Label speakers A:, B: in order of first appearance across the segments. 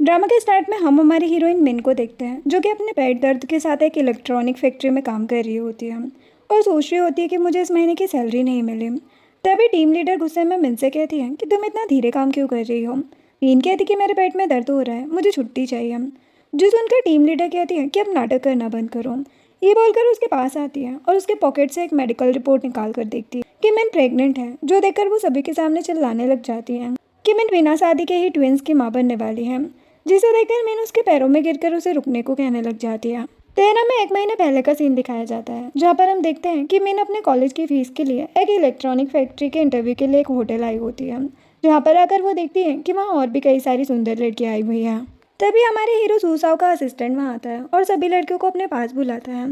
A: Drama के start में हम हमारी हीरोइन मिन को देखते हैं जो कि अपने पेट दर्द के साथ एक इलेक्ट्रॉनिक फैक्ट्री में काम कर रही होती है और सोच रही होती है कि मुझे इस महीने की सैलरी नहीं मिली। तभी टीम लीडर गुस्से में मिन से कहती है कि तुम इतना धीरे काम क्यों कर रही हो। मिन कहती कि मेरे पेट में दर्द हो रहा है, मुझे छुट्टी चाहिए। जो सुनकर टीम लीडर कहती है कि अब नाटक करना बंद करो। ये बोलकर उसके पास आती है और उसके पॉकेट से एक मेडिकल रिपोर्ट निकाल कर देखती है कि मिन प्रेग्नेंट है। जो देखकर वो सभी के सामने चिल्लाने लग जाती है कि मिन बिना शादी के ही ट्विंस की माँ बनने वाली है, जिसे देखकर मीन उसके पैरों में गिरकर उसे रुकने को कहने लग जाती है। तेरह में 1 महीने पहले का सीन दिखाया जाता है जहाँ पर हम देखते हैं कि मीन अपने कॉलेज की फीस के लिए एक इलेक्ट्रॉनिक फैक्ट्री के इंटरव्यू के लिए एक होटल आई होती है, जहाँ पर आकर वो देखती है कि वहाँ और भी कई सारी सुंदर लड़कियाँ आई हुई हैं। तभी हमारे हीरो सूसाओ का असिस्टेंट वहाँ आता है और सभी लड़कियों को अपने पास बुलाता है,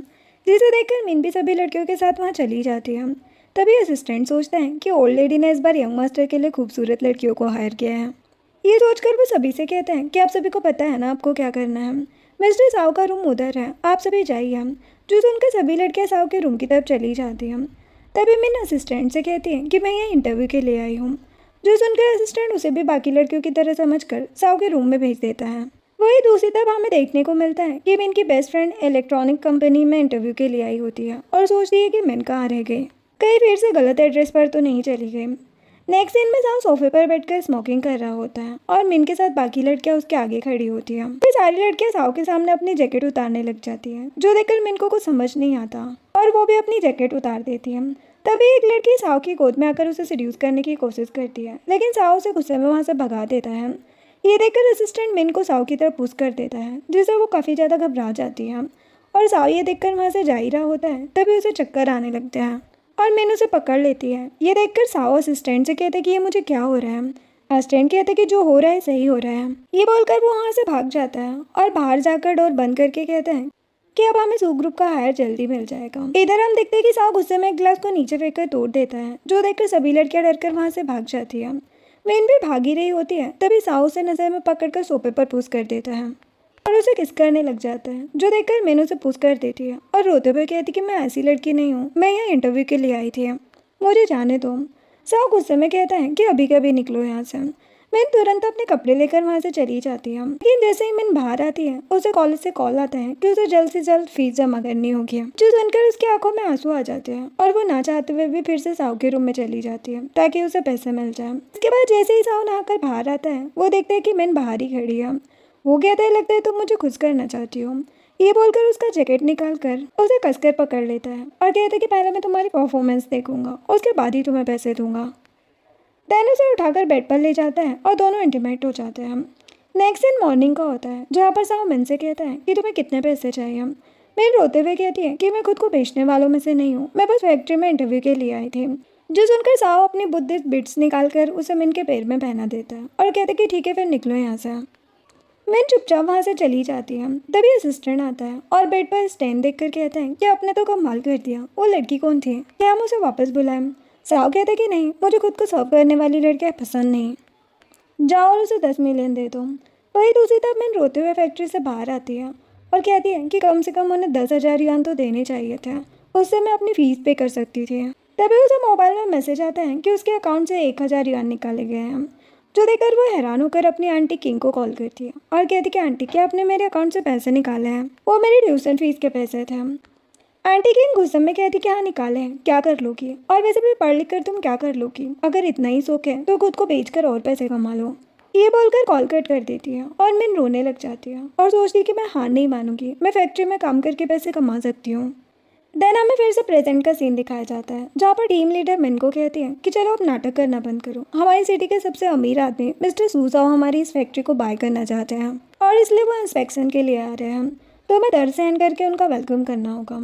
A: जिसे देखकर मीन भी सभी लड़कियों के साथ वहाँ चली जाती है। तभी असिस्टेंट सोचता है कि ओल्ड लेडी ने इस बार यंग मास्टर के लिए खूबसूरत लड़कियों को हायर किया है। ये सोचकर वो सभी से कहते हैं कि आप सभी को पता है ना आपको क्या करना है। मिस्टर साव का रूम उधर है, आप सभी जाइए। जो सुनकर सभी लड़कियां साव के रूम की तरफ चली जाती हैं। तभी मिन असिस्टेंट से कहती है कि मैं यहाँ इंटरव्यू के लिए आई हूँ। जो सुनकर असिस्टेंट उसे भी बाकी लड़कियों की तरह समझकर साव के रूम में भेज देता है। वही दूसरी तरफ हमें देखने को मिलता है कि मिन की बेस्ट फ्रेंड इलेक्ट्रॉनिक कंपनी में इंटरव्यू के लिए आई होती है और सोचती है कि मिन कहाँ रह गई, कहीं फिर से गलत एड्रेस पर तो नहीं चली गई। नेक्स्ट सीन में साव सोफे पर बैठकर स्मोकिंग कर रहा होता है और मिन के साथ बाकी लड़कियां उसके आगे खड़ी होती हैं। फिर सारी लड़कियां साव के सामने अपनी जैकेट उतारने लग जाती हैं, जो देखकर मिन को कुछ समझ नहीं आता और वो भी अपनी जैकेट उतार देती है। तभी एक लड़की साव की गोद में आकर उसे सीड्यूस करने की कोशिश करती है, लेकिन साव उसे गुस्से में वहाँ से भगा देता है। ये देखकर असिस्टेंट मिन को साव की तरफ पुश कर देता है, जिससे वो काफ़ी ज़्यादा घबरा जाती है और साव ये देखकर वहाँ से जा ही रहा होता है। तभी उसे चक्कर आने लगते हैं और मैंने उसे पकड़ लेती है। ये देखकर साव असिस्टेंट से कहते कि ये मुझे क्या हो रहा है। असिस्टेंट कहते कि जो हो रहा है सही हो रहा है। ये बोलकर वो वहाँ से भाग जाता है और बाहर जाकर डोर बंद करके कहते हैं कि अब हमें सू ग्रुप का हायर जल्दी मिल जाएगा। इधर हम देखते हैं कि साव गुस्से में एक गिलास को नीचे फेंक कर तोड़ देता है, जो देखकर सभी लड़कियां डरकर वहाँ से भाग जाती है। वेन भी भागी रही होती है, तभी साव उसे नजर में पकड़कर सोफे पर पुश कर देता है और उसे किस करने लग जाता है, जो देखकर मैंने उसे पुश कर देती है और रोते हुए कहती कि मैं ऐसी लड़की नहीं हूँ, मैं यहाँ इंटरव्यू के लिए आई थी, मुझे जाने दो। साव गुस्से में कहता है कि अभी कभी निकलो यहाँ से। मैन तुरंत अपने कपड़े लेकर वहाँ से चली जाती है, लेकिन जैसे ही मैन बाहर आती है उसे कॉलेज से कॉल आता है कि उसे जल्द से जल्द फीस जमा करनी होगी। जो सुनकर उसकी आंखों में आंसू आ जाते हैं और वो ना चाहते हुए भी फिर से साव के रूम में चली जाती है ताकि उसे पैसे मिल जाए। इसके बाद जैसे ही साव नहाकर बाहर आता है, वो देखते हैं कि मैन बाहर ही खड़ी है। वो कहता है लगता है तुम मुझे खुश करना चाहती हो। ये बोलकर उसका जैकेट निकाल कर उसे कसकर पकड़ लेता है और कहता है कि पहले मैं तुम्हारी परफॉर्मेंस देखूंगा, उसके बाद ही तुम्हें पैसे दूंगा। दैन उसे उठाकर बेड पर ले जाता है और दोनों इंटीमेट हो जाते हैं। नेक्स्ट दिन मॉर्निंग का होता है, जहाँ पर साव मिन से कहता है कि तुम्हें कितने पैसे चाहिए। मिन रोते हुए कहती है कि मैं खुद को बेचने वालों में से नहीं हूँ, मैं बस फैक्ट्री में इंटरव्यू के लिए आई थी। जो सुनकर साव अपनी बुद्धिस्ट बिट्स निकाल कर उसे मिन के पैर में पहना देता है और कहते कि ठीक है फिर निकलो यहाँ से। मिन चुपचाप वहाँ से चली जाती है। तभी असिस्टेंट आता है और बेड पर स्टैंड देखकर कहता है कि आपने तो कमाल कर दिया, वो लड़की कौन थी, क्या हम उसे वापस बुलाएं। साव कहता है कि नहीं, मुझे खुद को सर्व करने वाली लड़कियाँ पसंद नहीं, जाओ और उसे 10 मिलियन दे दो। वही दूसरी तरफ मिन रोते हुए फैक्ट्री से बाहर आती है और कहती है कि कम से कम उन्हें 10,000 युआन तो देने चाहिए थे, उससे मैं अपनी फीस पे कर सकती थी। तभी उसे मोबाइल में मैसेज आता है कि उसके अकाउंट से 1,000 युआन निकाले गए हैं। जो देखकर वो हैरान होकर अपनी आंटी किंग को कॉल करती है और कहती कि आंटी क्या आपने मेरे अकाउंट से पैसे निकाले हैं, वो मेरी ट्यूशन फीस के पैसे थे। आंटी किंग गुस्से में कहती कि हाँ निकाले हैं, क्या कर लोगी, और वैसे भी पढ़ लिख कर तुम क्या कर लोगी, अगर इतना ही शौक है तो खुद को बेचकर और पैसे कमा लो। ये बोलकर कॉल कट कर देती है और मिन रोने लग जाती है और सोचती है कि मैं हार नहीं मानूंगी, मैं फैक्ट्री में काम करके पैसे कमा सकती हूँ। देन हमें फिर से प्रेजेंट का सीन दिखाया जाता है, जहाँ पर टीम लीडर मिन को कहती है कि चलो अब नाटक करना बंद करो, हमारी सिटी के सबसे अमीर आदमी मिस्टर सूजाओ हमारी इस फैक्ट्री को बाय करना चाहते हैं और इसलिए वो इंस्पेक्शन के लिए आ रहे हैं, तो हमें दर्द सहन करके उनका वेलकम करना होगा।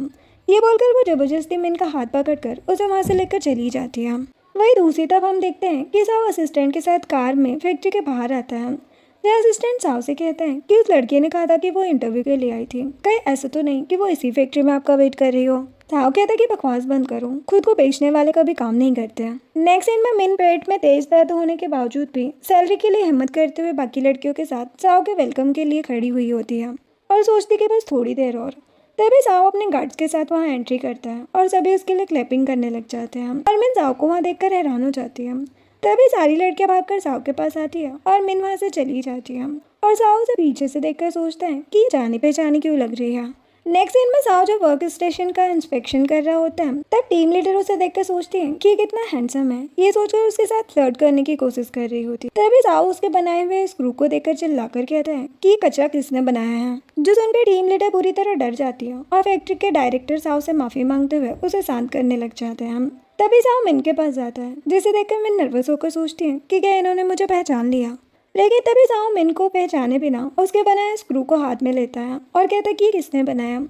A: ये बोलकर वो जबरदस्ती मिन का हाथ पकड़कर उसे वहाँ से लेकर चली जाती है। वही दूसरी तरफ हम देखते हैं कि साव असिस्टेंट के साथ कार में फैक्ट्री के बाहर आता है। जहाँ असिस्टेंट साव से कहते हैं कि उस लड़की ने कहा था कि वो इंटरव्यू के लिए आई थी, कहीं ऐसा तो नहीं कि वो इसी फैक्ट्री में आपका वेट कर रही हो। साव कहता है कि बकवास बंद करो, खुद को बेचने वाले कभी काम नहीं करते हैं। नेक्स्ट सीन में मिन पेट में तेज दर्द होने के बावजूद भी सैलरी के लिए हिम्मत करते हुए बाकी लड़कियों के साथ साव के वेलकम के लिए खड़ी हुई होती है और सोचती कि बस थोड़ी देर और। तभी साव अपने गार्ड्स के साथ वहाँ एंट्री करता है और सभी उसके लिए क्लैपिंग करने लग जाते हैं और मिन साव को वहाँ देखकर हैरान हो जाती है। तभी सारी लड़कियां भागकर साव के पास आती है और मिन वहाँ से चली जाती है और साहु उसे पीछे से देखकर सोचता है कि ये जानी पहचानी क्यों लग रही है। नेक्स्ट सीन में साहु जब वर्क स्टेशन का इंस्पेक्शन कर रहा होता है तब टीम लीडर उसे देखकर सोचती है कि ये कितना हैंडसम है। ये सोचकर उसके साथ फ्लर्ट करने की कोशिश कर रही होती है। तभी साहु उसके बनाए हुए स्क्रू को देखकर चिल्लाकर कहता है कि ये कचरा किसने बनाया है, जो सुनकर टीम लीडर पूरी तरह डर जाती है और फैक्ट्री के डायरेक्टर साहु से माफी मांगते हुए उसे शांत करने लग जाते हैं। तभी साहु मिन के पास जाता है, जिसे देखकर मिन नर्वस होकर सोचती है कि क्या इन्होंने मुझे पहचान लिया। लेकिन तभी साहु मिन को पहचाने बिना उसके बनाए स्क्रू को हाथ में लेता है और कहता है कि किसने बनाया।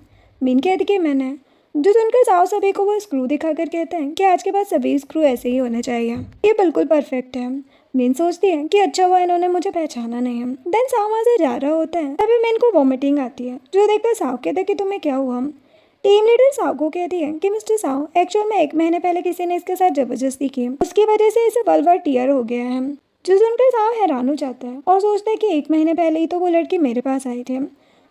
A: मिन कहती कि मैंने, जो सुनकर साहु सभी को वो स्क्रू दिखाकर कहता है कि आज के बाद सभी स्क्रू ऐसे ही होने चाहिए, ये बिल्कुल परफेक्ट है। मिन सोचती है कि अच्छा हुआ इन्होंने मुझे पहचाना नहीं है। देन साहु वहाँ से जा रहा होता है तभी मिन को वॉमिटिंग आती है, जो देखकर साहु कहता है कि तुम्हें क्या हुआ। टीम लीडर साहु को कहती है कि मिस्टर साहु, एक्चुअल में 1 महीने पहले किसी ने इसके साथ जबरदस्ती की, उसकी वजह से इसे वल्वर टीयर हो गया है। जो सुनकर साहु हैरान हो जाता है और सोचता है कि 1 महीने पहले ही तो वो लड़की मेरे पास आई थी।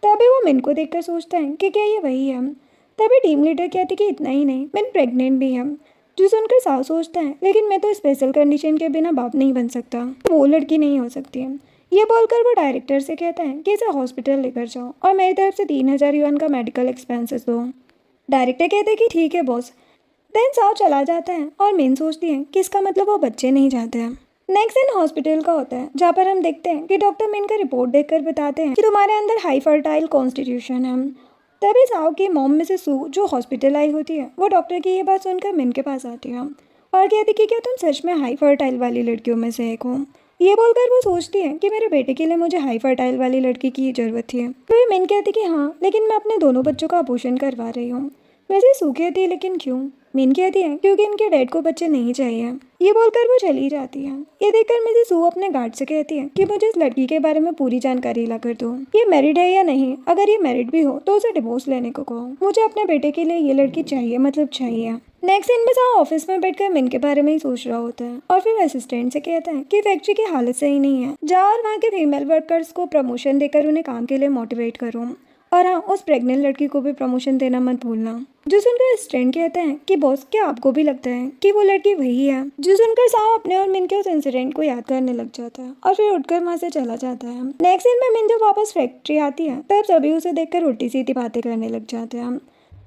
A: तभी वो मिन को देखकर सोचता है कि क्या ये वही है। तभी टीम लीडर कहती कि इतना ही नहीं, मिन प्रेग्नेंट भी है। जो सुनकर साहु सोचता है लेकिन मैं तो स्पेशल कंडीशन के बिना बाप नहीं बन सकता, वो लड़की नहीं हो सकती है। ये बोलकर वो डायरेक्टर से कहता है कि इसे हॉस्पिटल लेकर जाओ और मेरी तरफ से 3000 युआन का मेडिकल एक्सपेंसेस दो। डायरेक्टर कहते हैं कि ठीक है बॉस। देन साहु चला जाता है और मिन सोचती है कि इसका मतलब वो बच्चे नहीं चाहते हैं। नेक्स्ट दिन हॉस्पिटल का होता है, जहाँ पर हम देखते हैं कि डॉक्टर मिन का रिपोर्ट देखकर बताते हैं कि तुम्हारे अंदर हाई फर्टाइल कॉन्स्टिट्यूशन है। तभी साहु की मॉम मिसेस सू, जो हॉस्पिटल आई होती है, वो डॉक्टर की ये बात सुनकर मिन के पास आती है और कहती कि क्या तुम सच में हाई फर्टाइल वाली लड़कियों में से एक हो। ये बोलकर वो सोचती है कि मेरे बेटे के लिए मुझे हाई फर्टाइल वाली लड़की की ज़रूरत थी। तो मिन कहती कि हाँ, लेकिन मैं अपने दोनों बच्चों का अबॉर्शन करवा रही हूँ। वैसे सू कहती है लेकिन क्यों। मिन कहती है क्योंकि इनके डैड को बच्चे नहीं चाहिए। ये बोलकर वो चली जाती है। ये देखकर मिसेस सू अपने गार्ड से कहती है कि मुझे इस लड़की के बारे में पूरी जानकारी ला कर दो। ये मैरिड है या नहीं, अगर ये मैरिड भी हो तो उसे डिवोर्स लेने को कहो। मुझे अपने बेटे के लिए ये लड़की चाहिए, मतलब चाहिए। नेक्स्ट दिन में साहु ऑफिस में बैठकर मिन के बारे में ही सोच रहा होता है और फिर असिस्टेंट से कहता है कि फैक्ट्री की हालत सही नहीं है, जाओ और वहाँ के फीमेल वर्कर्स को प्रमोशन देकर उन्हें काम के लिए मोटिवेट करो। और हाँ, उस प्रेग्नेंट लड़की को भी प्रमोशन देना मत भूलना। जो सुनकर असिस्टेंट कहते हैं कि बॉस, क्या आपको भी लगता है कि वो लड़की वही है। जो सुनकर साहु अपने और मिन के उस इंसिडेंट को याद करने लग जाता है और फिर उठकर वहाँ से चला जाता है। नेक्स्ट दिन में मिन जब वापस फैक्ट्री आती है तब सभी उसे देखकर उल्टी सीधी बातें करने लग जाते हैं।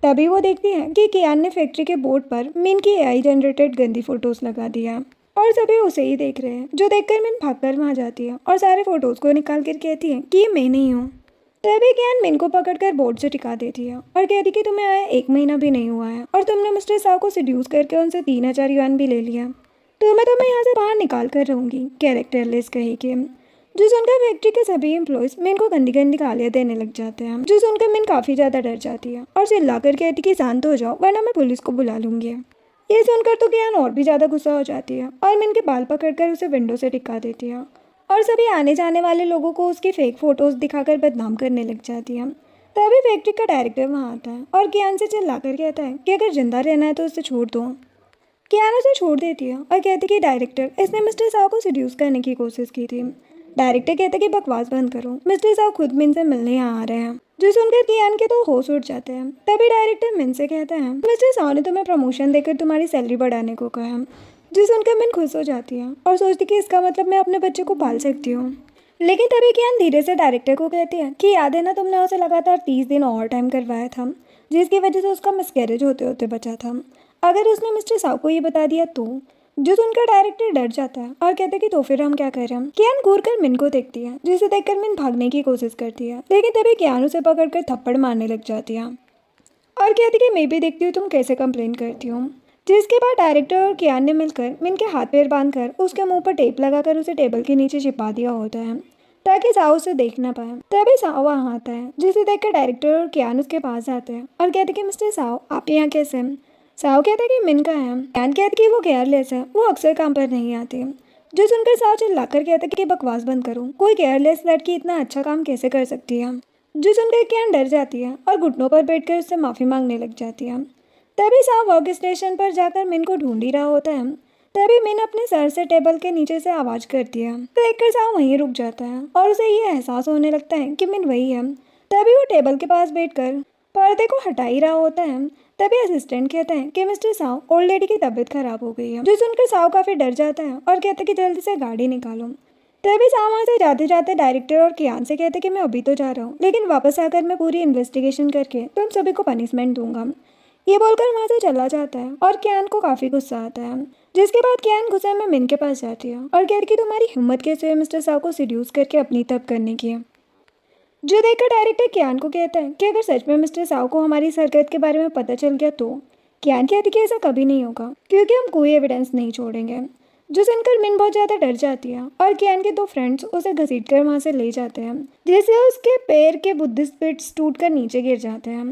A: तभी वो देखती है कि कियान ने फैक्ट्री के बोर्ड पर मिन की AI जनरेटेड गंदी फोटोज लगा दिया और सभी उसे ही देख रहे हैं। जो देखकर मिन भागकर वहाँ जाती है और सारे फोटोज को निकाल कर कहती है कि ये मैं नहीं हूँ। तभी कियान मिन को पकड़कर बोर्ड से टिका देती है और कहती कि तुम्हें आया 1 महीना भी नहीं हुआ है और तुमने मिस्टर साहु को सिड्यूस करके उनसे 3000 युआन भी ले लिया, तो मैं यहाँ से बाहर निकाल कर रहूँगी, कैरेक्टरलेस कही के। जो सुनकर फैक्ट्री के सभी एम्प्लॉयज मिन को गंदी गंदी गालियाँ देने लग जाते हैं। जो सुनकर मिन काफ़ी ज़्यादा डर जाती है और चिल्लाकर कहती कि शांत हो जाओ वरना मैं पुलिस को बुला लूँगी। ये सुनकर तो कियान और भी ज़्यादा गुस्सा हो जाती है और मिन के बाल पकड़कर उसे विंडो से टिका देती है और सभी आने जाने वाले लोगों को उसकी फेक फोटोज दिखाकर बदनाम करने लग जाती है। तभी फैक्ट्री का डायरेक्टर वहाँ आता है और कियान से चिल्लाकर कहता है कि अगर जिंदा रहना है तो उसे छोड़ दो। कियान उसे छोड़ देती है और कहती कि डायरेक्टर, इसने मिस्टर साहु को सिड्यूस करने की कोशिश की थी। डायरेक्टर कहते कि बकवास बंद करो, मिस्टर साहु खुद मिन से मिलने यहाँ आ रहे हैं। जो सुनकर कियान के तो होश उड़ जाते हैं। तभी डायरेक्टर मिन से कहता है, मिस्टर साहु ने तुम्हें प्रमोशन देकर तुम्हारी सैलरी बढ़ाने को कहा। जो सुनकर मिन खुश हो जाती है और सोचती कि इसका मतलब मैं अपने बच्चे को पाल सकती हूँ। लेकिन तभी कियान धीरे से डायरेक्टर को कहती है कि याद है ना, तुमने उसे लगातार 30 दिन ओवर टाइम करवाया था, जिसकी वजह से उसका मिसकैरेज होते होते बचा था। अगर उसने मिस्टर साहु को ये बता दिया तो। जो सुनकर डायरेक्टर डर जाता है और कहते कि तो फिर हम क्या करें। कियान घूर कर मिन को देखती है, जिसे देखकर मिन भागने की कोशिश करती है, लेकिन तभी कियान उसे पकड़कर थप्पड़ मारने लग जाती है और कहती कि मैं भी देखती हूँ तुम कैसे कंप्लेन करती हूँ। जिसके बाद डायरेक्टर और कियान ने मिलकर मिन के हाथ पैर बांधकर उसके मुंह पर टेप लगाकर उसे टेबल के नीचे छिपा दिया होता है ताकि साहु उसे देख ना पाए। तभी साहु वहाँ आता है, जिसे देखकर डायरेक्टर और कियान उसके पास आते हैं और कहते कि मिस्टर साहु, आप यहाँ कैसे हैं। साहु कहता है कि मिन का है। कियान कहते कि वो केयरलेस है, वो अक्सर काम पर नहीं आती। जो सुनकर साहु चिल्लाकर कहता कि बकवास बंद करो, कोई केयरलेस लड़की इतना अच्छा काम कैसे कर सकती है। जो सुनकर कियान डर जाती है और घुटनों पर बैठकर उससे माफ़ी मांगने लग जाती है। तभी साहु वर्क स्टेशन पर जाकर मिन को ढूंढ ही रहा होता है। तभी मिन अपने सर से टेबल के नीचे से आवाज़ करती है। तो देखकर साहु वहीं रुक जाता है और उसे ये एहसास होने लगता है कि मिन वही है। तभी वो टेबल के पास बैठकर पर्दे को हटा ही रहा होता है। तभी असिस्टेंट कहता है कि मिस्टर साहु, ओल्ड लेडी की तबीयत खराब हो गई है। जो सुनकर साहु काफ़ी डर जाता है और कहता है कि जल्दी से गाड़ी निकालो। तभी सामा से जाते जाते डायरेक्टर और कियान से कहते कि मैं अभी तो जा रहा हूँ, लेकिन वापस आकर मैं पूरी इन्वेस्टिगेशन करके तुम सभी को पनिशमेंट दूंगा। ये बोलकर वहाँ से चला जाता है और कियान को काफ़ी गुस्सा आता है। जिसके बाद कियान गुस्से में मिन के पास जाती है और कहती कि तुम्हारी हिम्मत कैसे है मिस्टर साव को सिड्यूस करके अपनी तब करने की। जो देखकर डायरेक्टर कियान को कहता है कि अगर सच में मिस्टर साव को हमारी इस हरकत के बारे में पता चल गया तो कियान कहती कि ऐसा कभी नहीं होगा क्योंकि हम कोई एविडेंस नहीं छोड़ेंगे। जो सुनकर मिन बहुत ज़्यादा डर जाती है और कियान के दो फ्रेंड्स उसे घसीटकर वहाँ से ले जाते हैं, जिससे उसके पैर के बुद्धिस्ट बिट्स टूटकर नीचे गिर जाते हैं।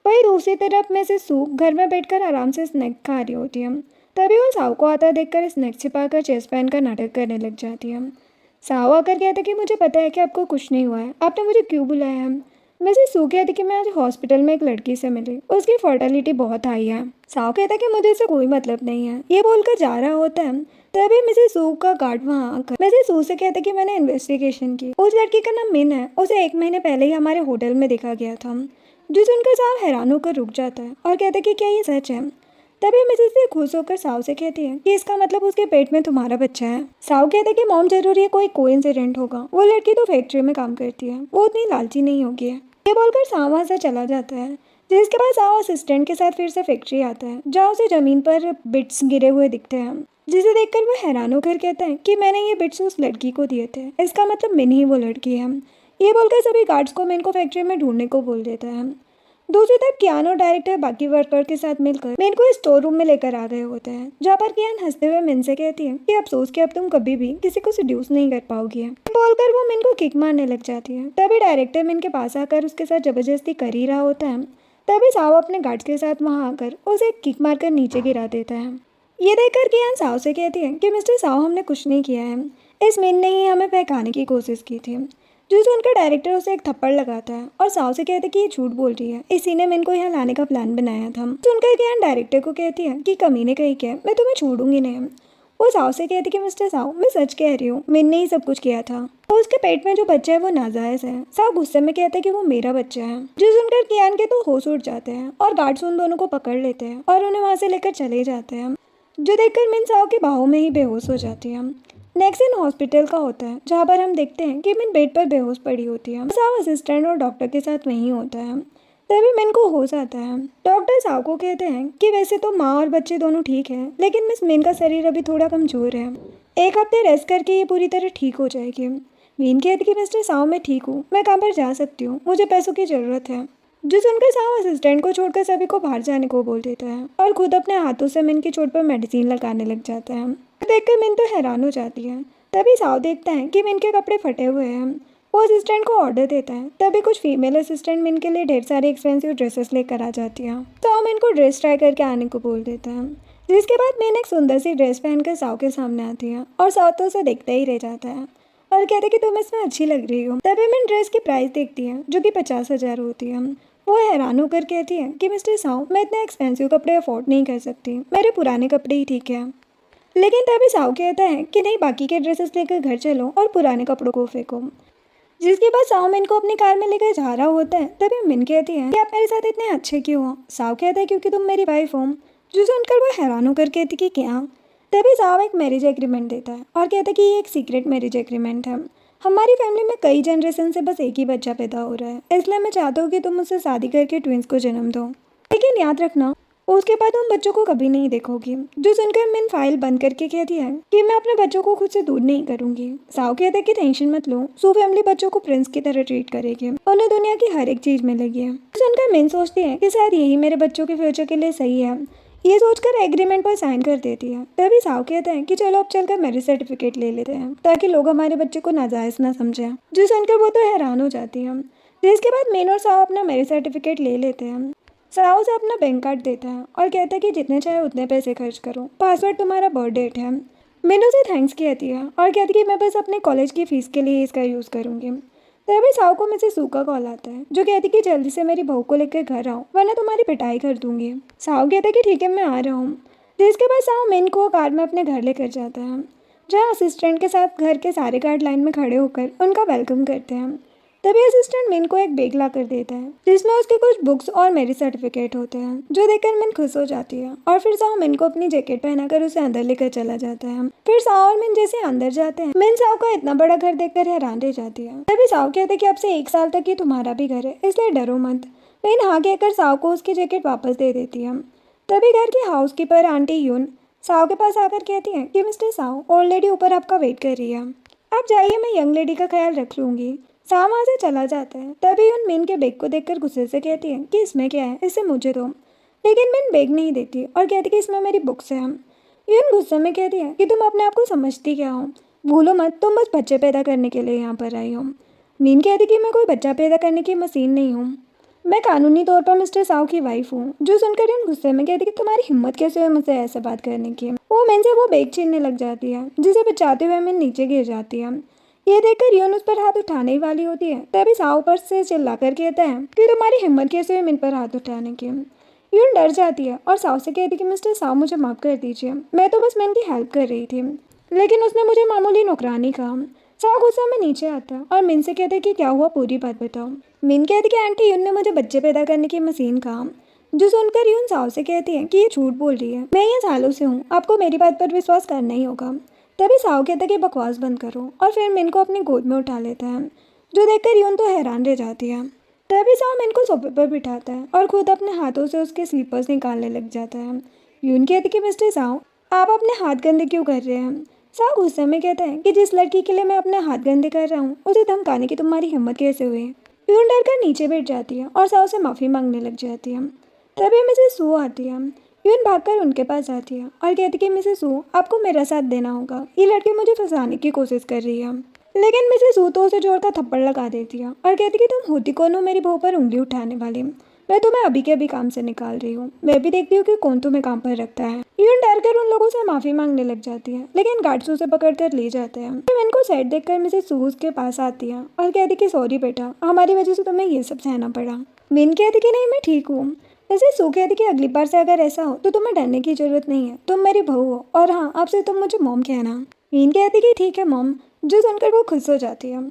A: वहीं दूसरी तरफ में से सू घर में बैठकर आराम से स्नैक खा रही होती है। तभी वो साव को आता देखकर स्नैक छिपाकर चेस्ट पहनकर नाटक करने लग जाती है। साव आकर कहता कि मुझे पता है कि आपको कुछ नहीं हुआ है, आपने मुझे क्यों बुलाया है। वैसे सू कहती कि मैं आज हॉस्पिटल में एक लड़की से मिली, उसकी फर्टिलिटी बहुत हाई है। साव कहता कि मुझे इससे कोई मतलब नहीं है। ये बोलकर जा रहा होता है तभी मिसेस सू का गार्ड वहाँ आकर मिसेस सू से कहता कि मैंने इन्वेस्टिगेशन की, उस लड़की का नाम मिन है, उसे 1 महीने पहले ही हमारे होटल में देखा गया था। जो सुनकर साव हैरान होकर रुक जाता है और कहता कि क्या ये सच है। तभी मिसेस से खुश होकर साव से कहती है कि इसका मतलब उसके पेट में तुम्हारा बच्चा है। साव कहता है कि मॉम जरूरी है कोई कोइंसिडेंट होगा, वो लड़की तो फैक्ट्री में काम करती है, वो उतनी लालची नहीं होगी। ये बोलकर साव वहाँ से चला जाता है। जिसके बाद साव असिस्टेंट के साथ फिर से फैक्ट्री आता है जहाँ उसे जमीन पर बिट्स गिरे हुए दिखते हैं, जिसे देखकर वो हैरान होकर कहता है कि मैंने ये बिट्स उस लड़की को दिए थे, इसका मतलब मिन ही वो लड़की है। ये बोलकर सभी गार्ड्स को मिन को फैक्ट्री में ढूंढने को बोल देता है। दूसरी तरफ कियान और डायरेक्टर बाकी वर्कर के साथ मिलकर मिन को स्टोर रूम में लेकर आ गए होते हैं, जहाँ पर कियान हंसते हुए मिन से कहती है कि अफसोस कि अब तुम कभी भी किसी को सिड्यूस नहीं कर पाओगी। बोलकर वो मिन को किक मारने लग जाती है। तभी डायरेक्टर मिन के पास आकर उसके साथ जबरदस्ती कर ही रहा होता है। तभी साव अपने गार्ड्स के साथ वहाँ आकर उसे किक मारकर नीचे गिरा देता है। ये देखकर कियान साव से कहती है कि मिस्टर साव हमने कुछ नहीं किया है, इस मिन ने ही हमें बहकाने की कोशिश की थी। जो सुनकर डायरेक्टर उसे एक थप्पड़ लगाता है और साव से कहते कि ये झूठ बोल रही है, इसी ने मिन को यहाँ लाने का प्लान बनाया था। सुनकर कियान डायरेक्टर को कहती है कि कमीने कहीं क्या, मैं तुम्हें छोड़ूंगी नहीं। वो साव से कहती कि मिस्टर साव मैं सच कह रही हूँ, मिन ने ही सब कुछ किया था, तो उसके पेट में जो बच्चा है वो नाजायज़ है। साव गुस्से में कहता है कि वो मेरा बच्चा है। जो सुनकर कियान के तो होश उड़ जाते हैं और गार्ड्स उन दोनों को पकड़ लेते हैं और उन्हें वहाँ से लेकर चले जाते हैं। जो देखकर मिन साव के बाहों में ही बेहोश हो जाती है। नेक्स्ट सीन हॉस्पिटल का होता है जहाँ पर हम देखते हैं कि मिन बेड पर बेहोश पड़ी होती है। साव असिस्टेंट और डॉक्टर के साथ वहीं होता है। तभी मिन को होश आता है। डॉक्टर साव को कहते हैं कि वैसे तो माँ और बच्चे दोनों ठीक हैं, लेकिन मिस मिन का शरीर अभी थोड़ा कमज़ोर है, 1 हफ्ते रेस्ट करके ये पूरी तरह ठीक हो जाएगी। मिन कहती कि मिस्टर साव मैं ठीक हूँ, मैं काम पर जा सकती हूँ, मुझे पैसों की ज़रूरत है। जो सुनकर साव असिस्टेंट को छोड़कर सभी को बाहर जाने को बोल देता है और खुद अपने हाथों से मिन की चोट पर मेडिसिन लगाने लग जाता है। देखकर मिन तो हैरान हो जाती है। तभी साव देखता है कि मिन के कपड़े फटे हुए हैं। वो असिस्टेंट को ऑर्डर देता है। तभी कुछ फीमेल असिस्टेंट मिन के लिए ढेर सारी एक्सपेंसिव ड्रेसेस लेकर आ जाती हैं। साव मिन को ड्रेस ट्राई करके आने को बोल देता है। जिसके बाद मिन एक सुंदर सी ड्रेस पहनकर साव के सामने आती है और साव तो उसे देखते ही रह जाता है और कहते कि तुम इसमें अच्छी लग रही हो। तभी मिन ड्रेस की प्राइस देखती है जो कि 50,000 होती है। वो हैरान होकर कहती है कि मिस्टर साव मैं इतने एक्सपेंसिव कपड़े अफोर्ड नहीं कर सकती, मेरे पुराने कपड़े ही ठीक है। लेकिन तभी साव कहता है कि नहीं, बाकी के ड्रेसेस लेकर घर चलो और पुराने कपड़ों को फेंको। जिसके बाद साव मिन को अपनी कार में लेकर जा रहा होता है। तभी मिन कहती है कि आप मेरे साथ इतने अच्छे क्यों हो। साव कहता है क्योंकि तुम मेरी वाइफ हो। जो सुनकर वो हैरान होकर कहती कि क्या। तभी साव एक मैरिज एग्रीमेंट देता है और कहता है कि ये एक सीक्रेट मैरिज एग्रीमेंट है। हमारी फैमिली में कई जनरेशन से बस एक ही बच्चा पैदा हो रहा है, इसलिए मैं चाहता हूँ कि तुम मुझसे शादी करके ट्विंस को जन्म दो, लेकिन याद रखना उसके बाद उन बच्चों को कभी नहीं देखोगी। जो सुनकर मिन फाइल बंद करके कहती है कि मैं अपने बच्चों को खुद से दूर नहीं करूंगी। साव कहता है कि टेंशन मत लो, सू फैमिली बच्चों को प्रिंस की तरह ट्रीट करेगी, उन्हें दुनिया की हर एक चीज मिलेगी। सुनकर मिन सोचती है कि शायद यही मेरे बच्चों के फ्यूचर के लिए सही है। ये सोचकर एग्रीमेंट पर साइन कर देती है। तभी साव कहता है कि चलो अब चलकर मैरिज सर्टिफिकेट ले लेते हैं ताकि लोग हमारे बच्चे को नाजायज ना समझें। जो सुनकर वो तो हैरान हो जाती है। जिसके बाद मिन और साव अपना मैरिज सर्टिफिकेट ले लेते हैं। साव उसे अपना बैंक कार्ड देता है और कहता है कि जितने चाहे उतने पैसे खर्च करो, पासवर्ड तुम्हारा बर्थ डेट है। मिन उसे थैंक्स कहती है और कहती है कि मैं बस अपने कॉलेज की फ़ीस के लिए इसका यूज़ करूँगी। तभी साव को मिसेस सू का कॉल आता है जो कहती कि जल्दी से मेरी बहू को लेकर घर आओ वरना तुम्हारी पिटाई कर दूंगी। साव कहता है कि ठीक है मैं आ रहा हूँ। जिसके बाद साव मिन को कार में अपने घर लेकर जाता है जहाँ असिस्टेंट के साथ घर के सारे गार्ड लाइन में खड़े होकर उनका वेलकम करते हैं। तभी असिस्टेंट मिन को एक बैग ला कर देता है जिसमें उसके कुछ बुक्स और मैरिज सर्टिफिकेट होते हैं, जो देखकर मिन खुश हो जाती है। और फिर साओ मिन को अपनी जैकेट पहनाकर उसे अंदर लेकर चला जाता है। फिर साओ और मिन जैसे अंदर जाते हैं, मिन साओ का इतना बड़ा घर देखकर हैरान रह जाती है। तभी साओ कहते हैं कि अब से 1 साल तक ये तुम्हारा भी घर है, इसलिए डरो मत। मिन हाँ कहकर साओ को उसकी जैकेट वापस दे देती है। तभी घर की हाउसकीपर आंटी यून साओ के पास आकर कहती है कि मिस्टर साओ ओल्ड लेडी ऊपर आपका वेट कर रही है, आप जाइए, मैं यंग लेडी का ख्याल रख लूंगी। साओ वहाँ से चला जाता है। तभी यून मिन के बैग को देखकर गुस्से से कहती है कि इसमें क्या है, इसे मुझे दो। लेकिन मिन बैग नहीं देती और कहती कि इसमें मेरी बुक्स हैं। यून गुस्से में कहती है कि तुम अपने आप को समझती क्या हो, भूलो मत तुम बस बच्चे पैदा करने के लिए यहाँ पर आई हो। मिन कहती कि मैं कोई बच्चा पैदा करने की मशीन नहीं हूँ, मैं कानूनी तौर पर मिस्टर साओ की वाइफ हूँ। जो सुनकर यून गुस्से में कहती कि तुम्हारी हिम्मत कैसे हुई मुझसे ऐसे बात करने की। वो मिन से वो बैग छीनने लग जाती है, जिसे बचाते हुए मिन नीचे गिर जाती है। ये देखकर यून उस पर हाथ उठाने ही वाली होती है। तभी साओ पर से चिल्लाकर कहता है कि तुम्हारी हिम्मत कैसे हुई मिन पर हाथ उठाने की। यून डर जाती है और साओ से कहती कि मिस्टर साओ मुझे माफ़ कर दीजिए, मैं तो बस मिन की हेल्प कर रही थी, लेकिन उसने मुझे मामूली नौकरानी कहा। साओ गुस्सा में नीचे आता है और मिन से कहते कि क्या हुआ, पूरी बात बताओ। मिन कहती कि आंटी यून ने मुझे बच्चे पैदा करने की मशीन कहा। जो सुनकर यून साओ से कहती है कि ये झूठ बोल रही है, मैं यहाँ सालों से हूँ, आपको मेरी बात पर विश्वास करना ही होगा। तभी साओ कहता है कि बकवास बंद करो और फिर मिन को अपनी गोद में उठा लेता है, जो देखकर यून तो हैरान रह जाती है। तभी साओ मिन को सोफे पर बिठाता है और खुद अपने हाथों से उसके स्लीपर्स निकालने लग जाता है। यून कहती कि मिस्टर साओ आप अपने हाथ गंदे क्यों कर रहे हैं। साओ गुस्से में कहता है कि जिस लड़की के लिए मैं अपने हाथ गंदे कर रहा हूँ उसे धमकाने की तुम्हारी हिम्मत कैसे हुई। यून डर कर नीचे बैठ जाती है और साओ से माफ़ी मांगने लग जाती है। तभी मिसेस सू आती है। यून भागकर उनके पास जाती है और कहती कि मिसेस सू आपको मेरा साथ देना होगा, ये लड़की मुझे फंसाने की कोशिश कर रही है। लेकिन मिसेस सू तो उसे जोड़कर थप्पड़ लगा देती है और कहती कि तुम होती कौन हो मेरी बहू पर उंगली उठाने वाली, मैं तुम्हें अभी के अभी काम से निकाल रही हूँ, मैं भी देखती हूँ कि कौन तुम्हें काम पर रखता है। यून डर कर उन लोगों से माफ़ी मांगने लग जाती है, लेकिन गार्ड्स उसे पकड़कर ले जाते हैं। मिन को सेट देखकर मिसेस सू उसके पास आती है और कहती कि सॉरी बेटा, हमारी वजह से तुम्हें ये सब सहना पड़ा। मिन कहती कि नहीं मैं ठीक हूँ। मिसेस सू कहती कि अगली बार से अगर ऐसा हो तो तुम्हें डरने की जरूरत नहीं है, तुम मेरी बहू हो और हाँ आपसे तुम मुझे मॉम कहना। मिन कहती कि ठीक है मॉम, जो सुनकर वो खुश हो जाती है।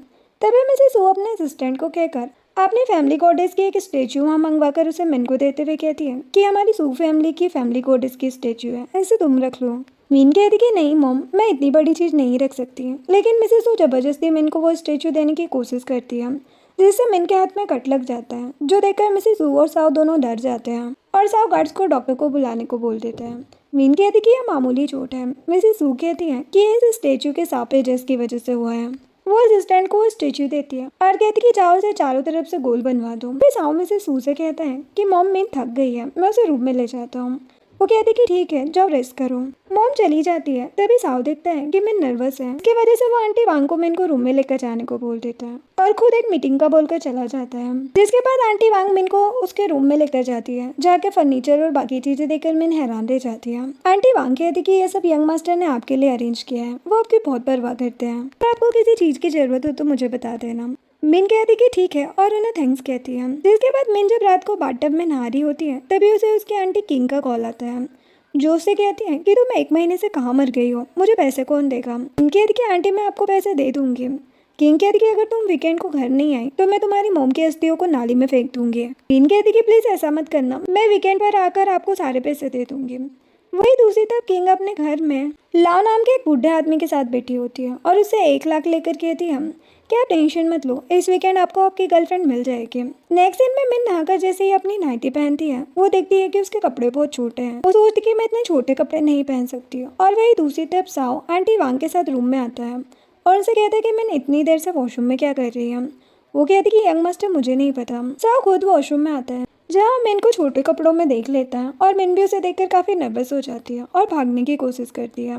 A: तभी मिसेस सू अपने असिस्टेंट को कहकर अपनी फैमिली गॉडेस की एक स्टेचू वहाँ मंगवाकर उसे मिन को देते हुए कहती है कि हमारी सू फैमिली की फैमिली गॉडेस की स्टेचू है, ऐसे तुम रख लो। मिन कहती कि नहीं मॉम, मैं इतनी बड़ी चीज़ नहीं रख सकती। लेकिन मिसेस सू ज़बरदस्ती मिन को वो स्टेचू देने की कोशिश करती है, जिससे मिन के हाथ में कट लग जाता है, जो देखकर मिसेस सू और साओ दोनों डर जाते हैं और साओ गार्ड्स को डॉक्टर को बुलाने को बोल देता है। मिन कहती कि यह मामूली चोट है। मिसेस सू कहती है कि इस स्टेचू के सांप एजेस की वजह से हुआ है। वो असिस्टेंट को वो स्टेचू देती है और कहती कि जाओ उसे चारों तरफ से गोल बनवा दो। फिर साओ मिसेस सू से कहता है कि मॉम मिन थक गई है, मैं उसे रूम में ले जाता हूँ। वो कहती कि ठीक है जाओ रेस्ट करो। मॉम चली जाती है। तभी साओ देखता है कि मिन नर्वस है, इसकी वजह से वो आंटी वांग को मिन को रूम में लेकर जाने को बोल देता है और खुद एक मीटिंग का बोलकर चला जाता है। जिसके बाद आंटी वांग मिन को उसके रूम में लेकर जाती है, जाके फर्नीचर और बाकी चीजें देखकर मिन हैरान रह जाती है। आंटी वांग कहती कि ये सब यंग मास्टर ने आपके लिए अरेंज किया है, वो आपकी बहुत परवाह करते हैं, अगर आपको किसी चीज की जरूरत हो तो मुझे बता देना। मिन कहती कि ठीक है और उन्हें थैंक्स कहती है। जिसके बाद मिन जब रात को बाथटब में नहा रही होती है तभी उसे उसकी आंटी किंग का कॉल आता है, जो उससे कहती है कि तुम 1 महीने से कहाँ मर गई हो, मुझे पैसे कौन देगा। किंग कहती कि आंटी मैं आपको पैसे दे दूंगी। किंग कहती कि अगर तुम वीकेंड को घर नहीं आई तो मैं तुम्हारी मोम की अस्थियों को नाली में फेंक दूंगी। किंग कहती कि प्लीज ऐसा मत करना, मैं वीकेंड पर आकर आपको सारे पैसे दे दूंगी। वही दूसरी तरफ किंग अपने घर में लाओ नाम के एक बूढ़े आदमी के साथ बैठी होती है और उससे 1 लाख लेकर कहती है कि आप टेंशन मत लो, इस वीकेंड आपको आपकी गर्लफ्रेंड मिल जाएगी। नेक्स्ट दिन में मिन नहाकर जैसे ही अपनी नाइटी पहनती है, वो देखती है कि उसके कपड़े बहुत छोटे हैं। वो सोचती कि मैं इतने छोटे कपड़े नहीं पहन सकती। और वही दूसरी तरफ साओ आंटी वांग के साथ रूम में आता है और उनसे कहता है कि मिन इतनी देर से वॉशरूम में क्या कर रही है। वो कहती कि यंग मास्टर मुझे नहीं पता। साओ खुद वॉशरूम में आता है, जहाँ मिन को छोटे कपड़ों में देख लेता है और मिन भी उसे देखकर काफ़ी नर्वस हो जाती है और भागने की कोशिश करती है,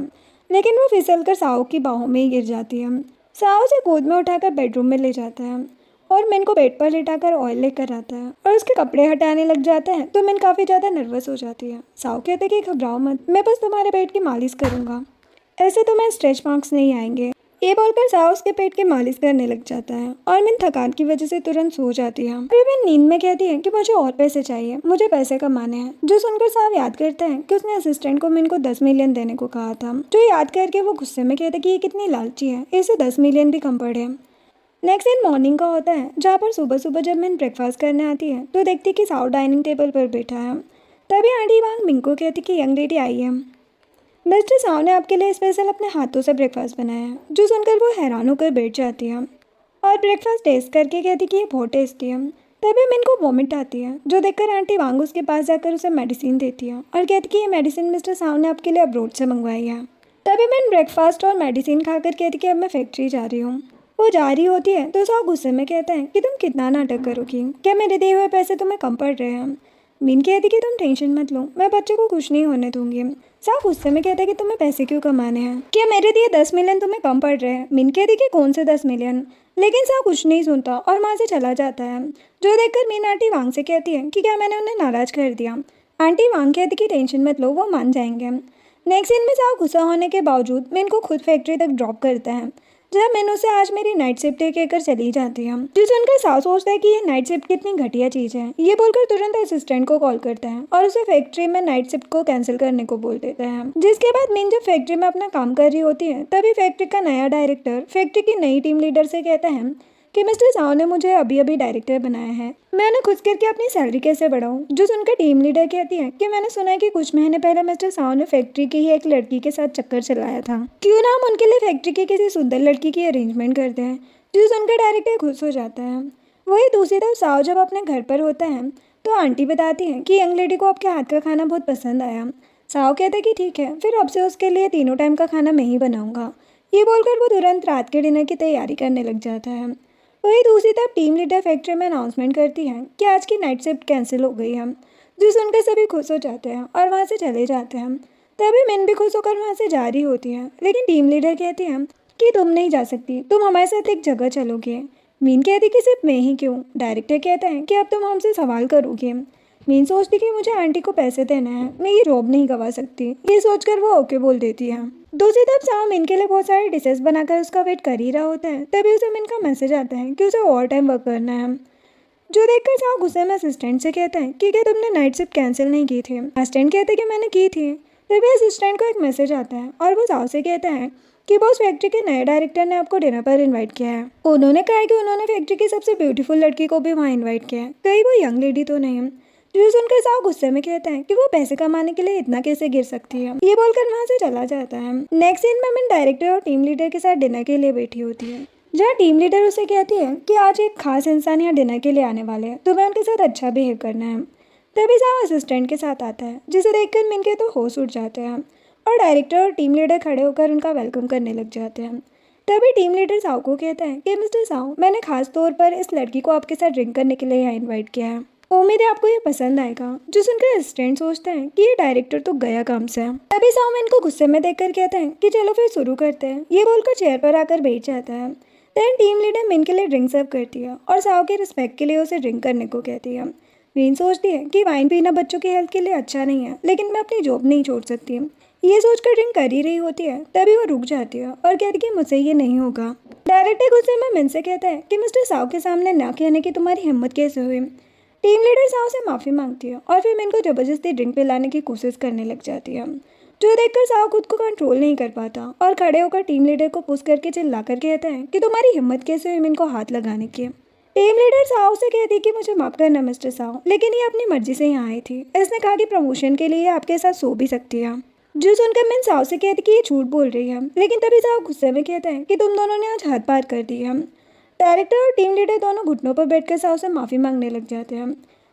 A: लेकिन वो फिसलकर साओ की बाहों में ही गिर जाती है। साओ उसे गोद में उठाकर बेडरूम में ले जाता है और मिन को बेड पर लेटाकर ऑयल लेकर आता है और उसके कपड़े हटाने लग जाता है, तो मिन काफ़ी ज़्यादा नर्वस हो जाती है। साओ कहते कि घबराओ मत, मैं बस तुम्हारे पेट की मालिश करूँगा, ऐसे तुम्हें स्ट्रेच मार्क्स नहीं आएंगे। ये बोलकर साओ उसके पेट की मालिश करने लग जाता है और मिन थकान की वजह से तुरंत सो जाती है। फिर मिन नींद में कहती है कि मुझे और पैसे चाहिए, मुझे पैसे कमाने हैं। जो सुनकर साओ याद करता है कि उसने असिस्टेंट को मिन को 10 मिलियन देने को कहा था, जो याद करके वो गुस्से में कहता है कि ये कितनी लालची है, इसे 10 मिलियन भी कम पड़े। नेक्स्ट दिन मॉर्निंग का होता है, जहाँ पर सुबह सुबह जब मिन ब्रेकफास्ट करने आती है तो देखती कि साउ डाइनिंग टेबल पर बैठा है। तभी आंटी वांग मिन को कहती कि यंग लेडी आई है, मिस्टर साव ने आपके लिए स्पेशल अपने हाथों से ब्रेकफास्ट बनाया है। जो सुनकर वो हैरान होकर बैठ जाती है और ब्रेकफास्ट टेस्ट करके कहती कि ये बहुत टेस्टी है। तभी मिन को वॉमिट आती है, जो देखकर आंटी वांग उसके पास जाकर उसे मेडिसिन देती है और कहती कि ये मेडिसिन मिस्टर साव ने आपके लिए अब्रोड से मंगवाई है। तभी मिन ब्रेकफास्ट और मेडिसिन खाकर कहती कि अब मैं फैक्ट्री जा रही हूँ। वो जा रही होती है तो साव गुस्से में कहता है कि तुम कितना नाटक करोगी, क्या मेरे दिए हुए पैसे तुम्हें कम पड़ रहे हैं। मीन कहती कि तुम टेंशन मत लो, मैं बच्चों को कुछ नहीं होने दूंगी। साफ गुस्से में कहता है कि तुम्हें पैसे क्यों कमाने हैं, क्या मेरे दिए 10 मिलियन तुम्हें कम पड़ रहे हैं। मीन कहती कि कौन से 10 मिलियन, लेकिन साफ कुछ नहीं सुनता और वहाँ से चला जाता है। जो देखकर मीन आंटी वांग से कहती है कि क्या मैंने उन्हें नाराज कर दिया। आंटी वांग कहती कि टेंशन मत लो, वो मान जाएंगे। नेक्स्ट सीन में साफ गुस्सा होने के बावजूद मीन को खुद फैक्ट्री तक ड्रॉप करता है, जब मैंने उसे आज मेरी नाइट शिफ्ट कहकर चली जाती है। जो सुनकर साव सोचता है कि ये नाइट शिफ्ट कितनी घटिया चीज़ है। ये बोलकर तुरंत असिस्टेंट को कॉल करता है और उसे फैक्ट्री में नाइट शिफ्ट को कैंसिल करने को बोल देता है। जिसके बाद मीन जब फैक्ट्री में अपना काम कर रही होती है तभी फैक्ट्री का नया डायरेक्टर फैक्ट्री की नई टीम लीडर से कहता है कि मिस्टर साव ने मुझे अभी अभी डायरेक्टर बनाया है, मैं उन्हें खुश करके अपनी सैलरी कैसे बढ़ाऊं। जो सुनकर टीम लीडर कहती है कि मैंने सुना है कि कुछ महीने पहले मिस्टर साव ने फैक्ट्री की ही एक लड़की के साथ चक्कर चलाया था, क्यों ना हम उनके लिए फैक्ट्री की किसी सुंदर लड़की की अरेंजमेंट करते हैं। जो सुनकर डायरेक्टर खुश हो जाता है। वही दूसरी तरफ साव जब अपने घर पर होता है तो आंटी बताती है कि यंग लेडी को आपके हाथ का खाना बहुत पसंद आया। साव कहता है कि ठीक है, फिर अब से उसके लिए तीनों टाइम का खाना मैं ही बनाऊंगा। ये बोलकर वो तुरंत रात के डिनर की तैयारी करने लग जाता है। वही दूसरी तरफ टीम लीडर फैक्ट्री में अनाउंसमेंट करती है कि आज की नाइट शिफ्ट कैंसिल हो गई है। जो सुनकर सभी खुश हो जाते हैं और वहाँ से चले जाते हैं। तभी मिन भी खुश होकर वहाँ से जा रही होती है, लेकिन टीम लीडर कहती है कि तुम नहीं जा सकती, तुम हमारे साथ एक जगह चलोगे। मीन कहती कि सिर्फ मैं ही क्यों। डायरेक्टर कहता है कि अब तुम हमसे सवाल करोगे। मीन सोचती कि मुझे आंटी को पैसे देना है, मैं ये जॉब नहीं गवा सकती। ये सोचकर वो ओके बोल देती है। दूसरी तरफ साव मिन के लिए बहुत सारे डिशेस बनाकर उसका वेट कर ही रहा होता है। तभी उसे मिन का मैसेज आता है कि उसे ओवर टाइम वर्क करना है। जो देखकर साव गुस्से में असिस्टेंट से कहता है कि क्या तुमने नाइट शिफ्ट कैंसिल नहीं की थी। असिस्टेंट कहते हैं कि मैंने की थी। तभी असिस्टेंट को एक मैसेज आता है और वो साव से कहता है कि बॉस फैक्ट्री के नए डायरेक्टर ने आपको डिनर पर इन्वाइट किया है। उन्होंने कहा है कि उन्होंने फैक्ट्री की सबसे ब्यूटीफुल लड़की को भी वहाँ इन्वाइट किया है, कहीं वो यंग लेडी तो नहीं है। जो सुनकर साव गुस्से में कहता है कि वो पैसे कमाने के लिए इतना कैसे गिर सकती है। ये बोलकर वहाँ से चला जाता है। नेक्स्ट सीन में मिन डायरेक्टर और टीम लीडर के साथ डिनर के लिए बैठी होती है, जहाँ टीम लीडर उसे कहती है कि आज एक खास इंसान यहाँ डिनर के लिए आने वाले हैं, तुम्हें उनके साथ अच्छा बिहेव करना है। तभी साव असिस्टेंट के साथ आता है, जिसे देखकर मिन के तो होश उड़ जाते हैं और डायरेक्टर और टीम लीडर खड़े होकर उनका वेलकम करने लग जाते हैं। तभी टीम लीडर साव को कहता है कि मिस्टर साव, मैंने खास तौर पर इस लड़की को आपके साथ ड्रिंक करने के लिए यहाँ इन्वाइट किया है, उम्मीद है आपको ये पसंद आएगा। जो सुनकर असिस्टेंट सोचता है कि ये डायरेक्टर तो गया काम से। तभी साव इनको गुस्से में देखकर कहता है कि चलो फिर शुरू करते हैं। ये बोलकर चेयर पर आकर बैठ जाता है। देन टीम लीडर मिन के लिए ड्रिंक सर्व करती है और साव के रिस्पेक्ट के लिए उसे ड्रिंक करने को कहती है। मिन सोचती है कि वाइन पीना बच्चों की हेल्थ के लिए अच्छा नहीं है, लेकिन मैं अपनी जॉब नहीं छोड़ सकती। ये सोचकर ड्रिंक कर ही रही होती है, तभी वो रुक जाती है और कहती कि मुझसे ये नहीं होगा। डायरेक्टर गुस्से में मिन से कहता है कि मिस्टर साव के सामने ना कहने की तुम्हारी हिम्मत कैसे हुई। टीम लीडर साव से माफ़ी मांगती है और फिर मिन को ज़बरदस्ती ड्रिंक पिलाने की कोशिश करने लग जाती है। जो देखकर साव खुद को कंट्रोल नहीं कर पाता और खड़े होकर टीम लीडर को पुश करके चिल्लाकर कहता है कि तुम्हारी हिम्मत कैसे हुई मिन को हाथ लगाने की। टीम लीडर साव से कहती कि मुझे माफ़ करना मिस्टर साव, लेकिन ये अपनी मर्जी से यहाँ आई थी। इसने कहा कि प्रमोशन के लिए आपके साथ सो भी सकती है। जो सुनकर मिन साव से कहती कि ये झूठ बोल रही है, लेकिन तभी साव गुस्से में कहता है कि तुम दोनों ने आज हद पार कर दी है। डायरेक्टर और टीम लीडर दोनों घुटनों पर बैठकर साव से माफ़ी मांगने लग जाते हैं।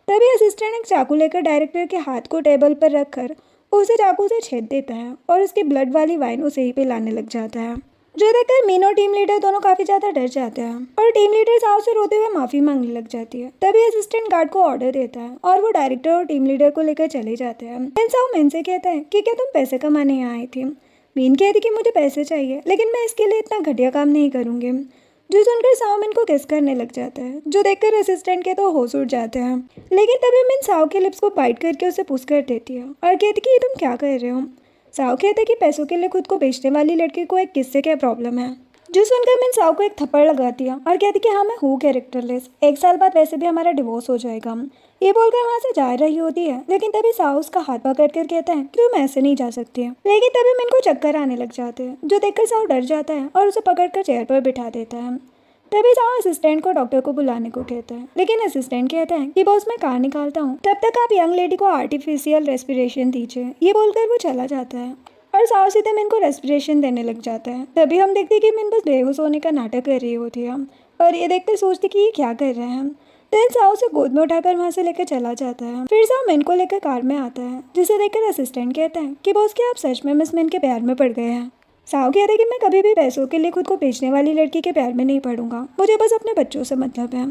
A: तभी असिस्टेंट एक चाकू लेकर डायरेक्टर के हाथ को टेबल पर रखकर उसे चाकू से छेद देता है और उसकी ब्लड वाली वाइन उसे ही पिलाने लग जाता है। जो देखकर मीन और टीम लीडर दोनों काफ़ी ज़्यादा डर जाते हैं और टीम लीडर साव से रोते हुए माफ़ी मांगने लग जाती है। तभी असिस्टेंट गार्ड को ऑर्डर देता है और वो डायरेक्टर और टीम लीडर को लेकर चले जाते हैं। देन साव मीन से कहता है कि क्या तुम पैसे कमाने यहाँ आई थी। मीन कहती कि मुझे पैसे चाहिए, लेकिन मैं इसके लिए इतना घटिया काम नहीं करूँगी। जो सुनकर साव मिन को किस करने लग जाता है, जो देखकर असिस्टेंट के तो होश उड़ जाते हैं। लेकिन तभी मिन साव के लिप्स को बाइट करके उसे पुश कर देती है और कहती कि ये तुम क्या कर रहे हो। साव कहता है कि पैसों के लिए खुद को बेचने वाली लड़की को एक किससे क्या प्रॉब्लम है। जो सुनकर मिन साव को एक थप्पड़ लगाती है और कहती कि हाँ मैं हूँ कैरेक्टरलेस, 1 साल बाद वैसे भी हमारा डिवोर्स हो जाएगा। ये बोलकर वहाँ से जा रही होती है, लेकिन तभी साव उसका हाथ पकड़ कर कहता है कि तुम ऐसे नहीं जा सकती है। लेकिन तभी मिन को चक्कर आने लग जाते हैं, जो देखकर साव डर जाता है और उसे पकड़कर चेयर पर बिठा देता है। तभी साहब असिस्टेंट को डॉक्टर को बुलाने को कहता है, लेकिन असिस्टेंट कहता है कि बॉस मैं कार निकालता हूँ, तब तक आप यंग लेडी को आर्टिफिशियल रेस्पिरेशन दीजिए। ये बोलकर वो चला जाता है और साहब सीधे मिन को रेस्पिरेशन देने लग जाता है। तभी हम देखते हैं कि मिन बस बेहोश होने का नाटक कर रही होती है और ये देखकर सोचते कि ये क्या कर रहे हैं। देन साहब उसे गोद में उठाकर वहाँ से लेकर चला जाता है। फिर साहब मिन को लेकर कार में आता है, जिसे देखकर असिस्टेंट कहता है कि बॉस क्या आप सच में मिस मिन के प्यार में पड़ गए हैं। साहब कहते हैं कि मैं कभी भी पैसों के लिए खुद को बेचने वाली लड़की के प्यार में नहीं पड़ूंगा, मुझे बस अपने बच्चों से मतलब है।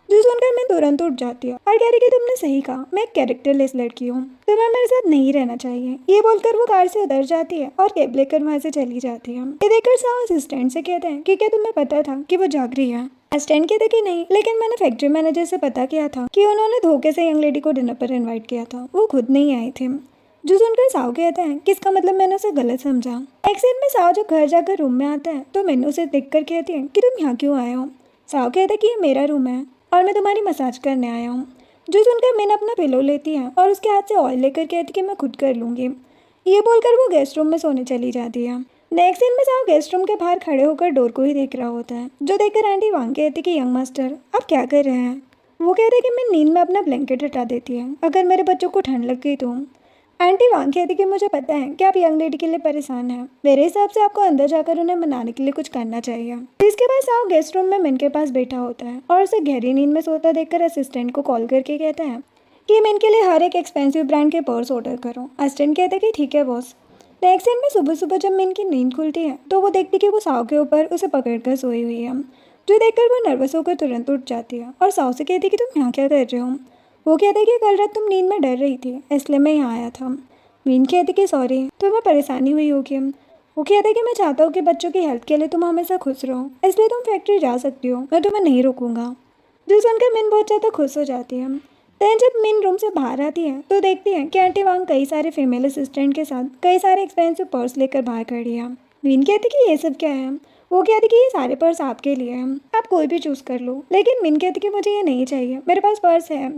A: जो सुनकर मैं तुरंत उठ जाती हूँ और कह रही कि तुमने सही कहा, मैं एक कैरेक्टरलेस लड़की हूँ, तुम्हें मेरे साथ नहीं रहना चाहिए। ये बोलकर वो कार से उतर जाती है और कैब लेकर वहाँ से चली जाती है। ये देखकर साहब असिस्टेंट से कहते हैं कि क्या तुम्हें पता था कि वो जाग रही है। असिस्टेंट कहते कि नहीं, लेकिन मैंने फैक्ट्री मैनेजर से पता किया था कि उन्होंने धोखे से यंग लेडी को डिनर पर इन्वाइट किया था, वो खुद नहीं आई थी। जो सुनकर साहब कहते हैं कि इसका मतलब मैंने उसे गलत समझा। एक सीन में साहब जब घर जाकर रूम में आता है तो मैनू उसे देखकर कहती है कि तुम यहाँ क्यों आए हो। साहब कहते हैं कि ये मेरा रूम है और मैं तुम्हारी मसाज करने आया हूँ। जो सुनकर मैंने अपना पिलो लेती है और उसके हाथ से ऑयल लेकर कहती कि मैं खुद कर लूँगी। ये बोलकर वो गेस्ट रूम में सोने चली जाती है। नेक्स्ट सीन में साहब गेस्ट रूम के बाहर खड़े होकर डोर को ही देख रहा होता है, जो देखकर आंटी वांग कहती कि यंग मास्टर आप क्या कर रहे हैं। वो कहते हैं कि मैं नींद में अपना ब्लैंकेट हटा देती है, अगर मेरे बच्चों को ठंड लग गई तो। आंटी वांग कहती कि मुझे पता है कि आप यंग लेडी के लिए परेशान हैं, मेरे हिसाब से आपको अंदर जाकर उन्हें मनाने के लिए कुछ करना चाहिए। इसके बाद साहब गेस्ट रूम में मिन के पास बैठा होता है और उसे गहरी नींद में सोता देखकर असिस्टेंट को कॉल करके कहता है कि मिन के लिए हर एक एक्सपेंसिव ब्रांड के पर्स ऑर्डर करो। असिस्टेंट कहते कि ठीक है बॉस। नेक्स्ट सीन में सुबह सुबह जब मिन की नींद खुलती है तो वो देखती कि वो साव के ऊपर उसे पकड़कर सोई हुई है, जो देखकर वो नर्वस होकर तुरंत उठ जाती है और साव से कहती कि तुम यहाँ क्या कर रहे हो। वो कहते कि कल रात तुम नींद में डर रही थी, इसलिए मैं यहाँ आया था। मीन कहती कि सॉरी, तुम्हें परेशानी हुई होगी। वो कहते कि मैं चाहता हूँ कि बच्चों की हेल्थ के लिए तुम हमेशा खुश रहो, इसलिए तुम फैक्ट्री जा सकती हो, मैं तुम्हें नहीं रोकूंगा। जो सुनकर मिन बहुत ज़्यादा खुश हो जाती है। देन जब मिन रूम से बाहर आती है तो देखती है कि आंटी वांग कई सारे फीमेल असिस्टेंट के साथ कई सारे एक्सपेंसिव पर्स लेकर बाहर खड़ी है। मिन कहती कि ये सब क्या है। वो कहती कि ये सारे पर्स आपके लिए हैं, आप कोई भी चूज़ कर लो। लेकिन मिन कहती कि मुझे ये नहीं चाहिए, मेरे पास पर्स है।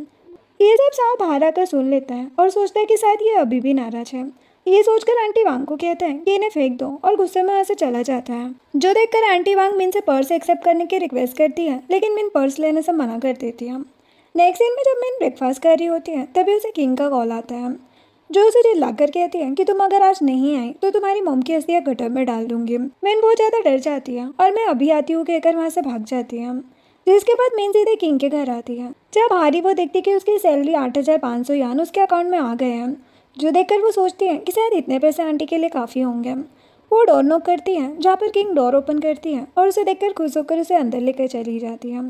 A: ये सब साहब बाहर आकर सुन लेता है और सोचता है कि शायद ये अभी भी नाराज है। ये सोचकर आंटी वांग को कहता है कि इन्हें फेंक दो और गुस्से में वहाँ से चला जाता है। जो देखकर आंटी वांग मिन से पर्स एक्सेप्ट करने की रिक्वेस्ट करती है, लेकिन मिन पर्स लेने से मना कर देती है। नेक्स्ट सीन में जब मिन ब्रेकफास्ट कर रही होती है तभी उसे किंग का कॉल आता है, जो उसे चिल्लाकर कहती है कि तुम अगर आज नहीं आई तो तुम्हारी मोम की अस्थियाँ गटर में डाल दूंगी। मिन बहुत ज़्यादा डर जाती है और मैं अभी आती हूँ कहकर वहाँ से भाग जाती है। जिसके बाद मिन सीधे किंग के घर आती है। जब हारी वो देखती कि उसकी सैलरी 8,500 यान उसके अकाउंट में आ गए हैं, जो देखकर वो सोचती है कि शायद इतने पैसे आंटी के लिए काफ़ी होंगे। वो डोर नॉक करती है, जहाँ पर किंग डोर ओपन करती है और उसे देखकर खुश होकर उसे अंदर लेकर चली जाती है।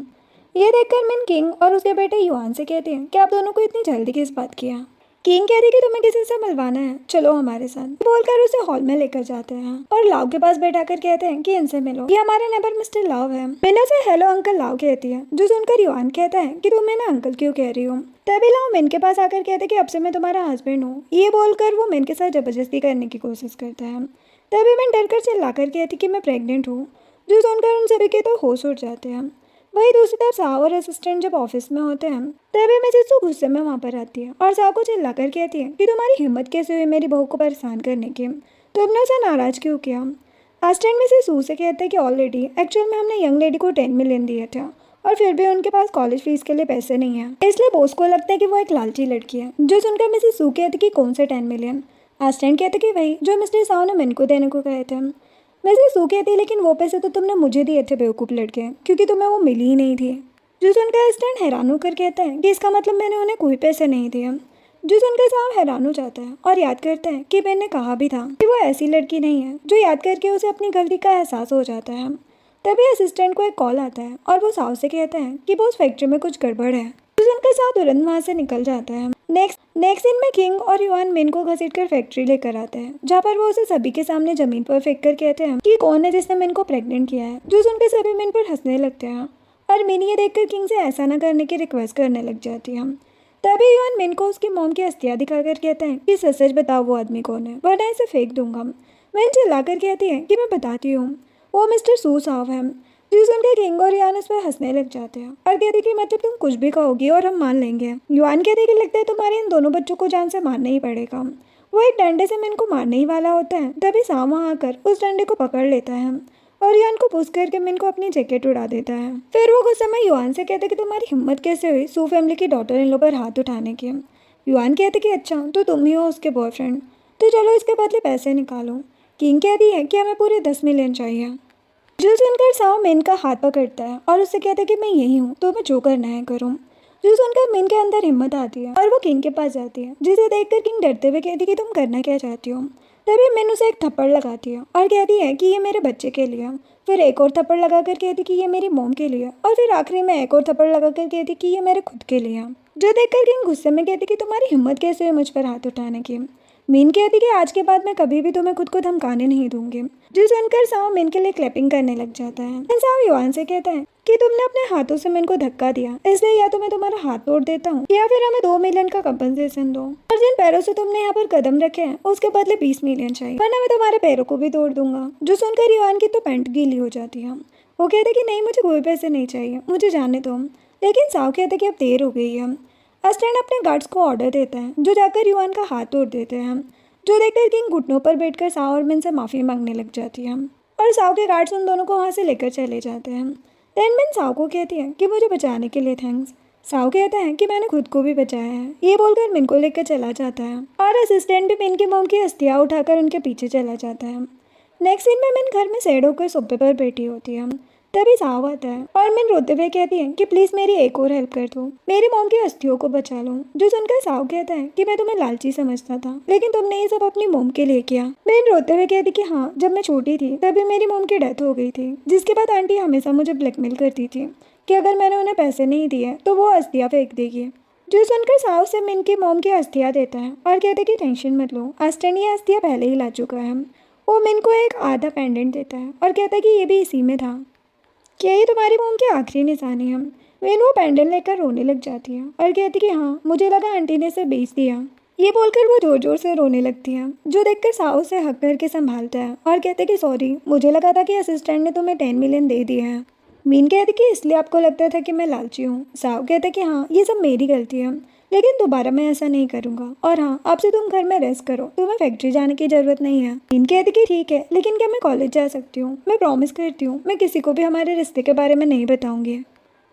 A: ये देखकर मिन किंग और उसके बेटे युआन से कहती है कि आप दोनों को इतनी जल्दी किस बात की है। किंग कहती कि तुम्हें किसी से मिलवाना है, चलो हमारे साथ। बोलकर उसे हॉल में लेकर जाते हैं और लाव के पास बैठाकर कहते हैं कि इनसे मिलो, ये हमारे नेबर मिस्टर लाव है। मिन से हेलो अंकल लाव कहती है, जो सुनकर युआन कहता है कि तुम मैंने अंकल क्यों कह रही हो। तभी लाव मिन के पास आकर कहते कि अब से मैं तुम्हारा हस्बैंड हूँ। ये बोलकर वो मिन के साथ जबरदस्ती करने की कोशिश करता है। तभी मिन डरकर चिल्लाकर कहती कि मैं प्रेग्नेंट हूँ, जो सुनकर उन सभी के तो होश उड़ जाते हैं। वही दूसरी तरफ साव और असिस्टेंट जब ऑफिस में होते हैं तभी मिसेस सू गुस्से में वहाँ पर आती है और साव को चिल्लाकर कहती है कि तुम्हारी हिम्मत कैसे हुई मेरी बहू को परेशान करने की, तुमने उसे नाराज क्यों किया। असिस्टेंट मिसेस सू से कहते हैं कि ऑलरेडी एक्चुअल में हमने यंग लेडी को 10 मिलियन दिया था और फिर भी उनके पास कॉलेज फीस के लिए पैसे नहीं है, इसलिए बॉस को लगता है कि वो एक लालची लड़की है। जो सुनकर मिसेस सू कहती कि कौन से 10 मिलियन। असिस्टेंट कहते कि वही जो मिस्टर साव ने मिन को देने को कहे थे। मिसेस सू कहती लेकिन वो पैसे तो तुमने मुझे दिए थे बेवकूफ़ लड़के, क्योंकि तुम्हें वो मिली ही नहीं थी। जो सुनकर असिस्टेंट हैरान होकर कहता है कि इसका मतलब मैंने उन्हें कोई पैसे नहीं दिए। जो सुनकर साहब हैरान हो जाता है और याद करता है कि मैंने कहा भी था कि वो ऐसी लड़की नहीं है। जो याद करके उसे अपनी गलती का एहसास हो जाता है। तभी असिस्टेंट को एक कॉल आता है और वो साहब से कहता है कि वो उस फैक्ट्री में कुछ गड़बड़ है। जो सुनकर साहब तुरंत वहाँ से निकल जाता है। नेक्स्ट दिन में किंग और युआन मिन को घसीटकर फैक्ट्री लेकर आते हैं, जहाँ पर वो उसे सभी के सामने जमीन पर फेंक कर कहते हैं कि कौन है जिसने मिन को प्रेग्नेंट किया है। जो सुनकर सभी मिन पर हंसने लगते हैं और मिन ये देखकर किंग से ऐसा ना करने की रिक्वेस्ट करने लग जाती है। तभी युआन मिन को उसकी मोम की अस्थियाँ दिखाकर कहते हैं कि सच सच बताओ वो आदमी कौन है, वरना इसे फेंक दूंगा। मिन चिल्लाकर कहती है कि मैं बताती हूँ, वो मिस्टर सू साहब है। जो सुनकर किंग और युआन इस पर हंसने लग जाते हैं और कहते कि मतलब तुम कुछ भी कहोगी और हम मान लेंगे। युआन कहते कि लगता है तुम्हारे इन दोनों बच्चों को जान से मारना ही पड़ेगा। वो एक डंडे से मिन को मारने ही वाला होता है, तभी साव वहाँ आकर उस डंडे को पकड़ लेता है और युआन को पुश करके मिन को अपनी जैकेट उड़ा देता है। फिर वो गुस्से में युआन से कहते कि तुम्हारी हिम्मत कैसे हुई सू फैमिली की डॉटर इन लो पर हाथ उठाने की। युआन कहते कि अच्छा तो तुम ही हो उसके बॉयफ्रेंड, तो चलो इसके बदले पैसे निकालो। किंग कहती है कि हमें पूरे 10 मिलियन चाहिए। जो सुनकर साओ मिन का हाथ पकड़ता है और उससे कहता है कि मैं यही हूँ, तो मैं जो करना है करूँ। जो सुनकर मिन के अंदर हिम्मत आती है और वो किंग के पास जाती है, जिसे देखकर किंग डरते हुए कहती है कि तुम करना क्या चाहती हो। तभी मिन उसे एक थप्पड़ लगाती है और कहती है कि ये मेरे बच्चे के लिए। फिर एक और थप्पड़ लगाकर कहती कि ये मेरी मॉम के लिए, और फिर आखिरी में एक और थप्पड़ लगाकर कहती कि ये मेरे खुद के लिए। जो देखकर किंग गुस्से में कहती कि तुम्हारी हिम्मत कैसे हुई मुझ पर हाथ उठाने की। मीन कहती कि आज के बाद मैं कभी भी तुम्हें खुद को धमकाने नहीं दूंगी। जो सुनकर साओ मिन के लिए क्लैपिंग करने लग जाता है। साओ युआन से कहता है कि तुमने अपने हाथों से मिन को धक्का दिया, इसलिए या तो मैं तुम्हारा हाथ तोड़ देता हूँ या फिर हमें 2 मिलियन का कंपनसेशन दो, और जिन पैरों से तुमने यहाँ पर कदम रखे हैं उसके बदले 20 मिलियन चाहिए, वरना मैं तुम्हारे पैरों को भी तोड़ दूंगा। जो सुनकर युआन की तो पैंट गीली हो जाती है। वो कहते कि नहीं, मुझे कोई पैसे नहीं चाहिए, मुझे जाने दो। लेकिन साओ कहते कि अब देर हो गई है। अस्टैंड अपने गार्ड्स को ऑर्डर देता है, जो जाकर युआन का हाथ तोड़ देते हैं। जो देखकर किंग घुटनों पर बैठकर साओ और मिन से माफ़ी मांगने लग जाती है, और साओ के गार्ड्स उन दोनों को वहाँ से लेकर चले जाते हैं। देन मिन साओ को कहती है कि मुझे बचाने के लिए थैंक्स। साओ कहता है कि मैंने खुद को भी बचाया है। ये बोलकर मिन को लेकर चला जाता है, और असिस्टेंट भी मिन की मॉम की अस्थियाँ उठाकर उनके पीछे चला जाता है। नेक्स्ट सीन में मिन घर में सैड होकर सोफे पर बैठी होती है। तभी साव आता है और मिन रोते हुए कहती है कि प्लीज़ मेरी एक और हेल्प कर दो, मेरी मॉम की अस्थियों को बचा लो। जो सुनकर साव कहता है कि मैं तुम्हें लालची समझता था, लेकिन तुमने ये सब अपनी मॉम के लिए किया। मिन रोते हुए कहती कि हाँ, जब मैं छोटी थी तभी मेरी मॉम की डेथ हो गई थी, जिसके बाद आंटी हमेशा मुझे ब्लैकमेल करती थी कि अगर मैंने उन्हें पैसे नहीं दिए तो वो अस्थियाँ फेंक देगी। जो सुनकर साव से मिन की मॉम की अस्थियाँ देता है और कहते कि टेंशन मत लो, अस्टन ये अस्थियाँ पहले ही ला चुका है। वो मिन को एक आधा पेंडेंट देता है और कहता है कि ये भी इसी में था। क्या ये तुम्हारी मॉम की आखिरी निशानी है? वेन वो पेंडल लेकर रोने लग जाती है और कहती कि हाँ, मुझे लगा आंटी ने इसे बेच दिया। ये बोलकर वो जोर जोर से रोने लगती है। जो देखकर साओ उसे हक करके संभालता है और कहते कि सॉरी, मुझे लगा था कि असिस्टेंट ने तुम्हें 10 मिलियन दे दिए हैं। मीन कहती कि इसलिए आपको लगता था कि मैं लालची हूँ। साओ कहते कि हाँ, ये सब मेरी गलती है, लेकिन दोबारा मैं ऐसा नहीं करूँगा। और हाँ, अब से तुम घर में रेस्ट करो, तुम्हें फैक्ट्री जाने की ज़रूरत नहीं है। मीन कहती कि ठीक है, लेकिन क्या मैं कॉलेज जा सकती हूँ? मैं प्रॉमिस करती हूँ मैं किसी को भी हमारे रिश्ते के बारे में नहीं बताऊँगी।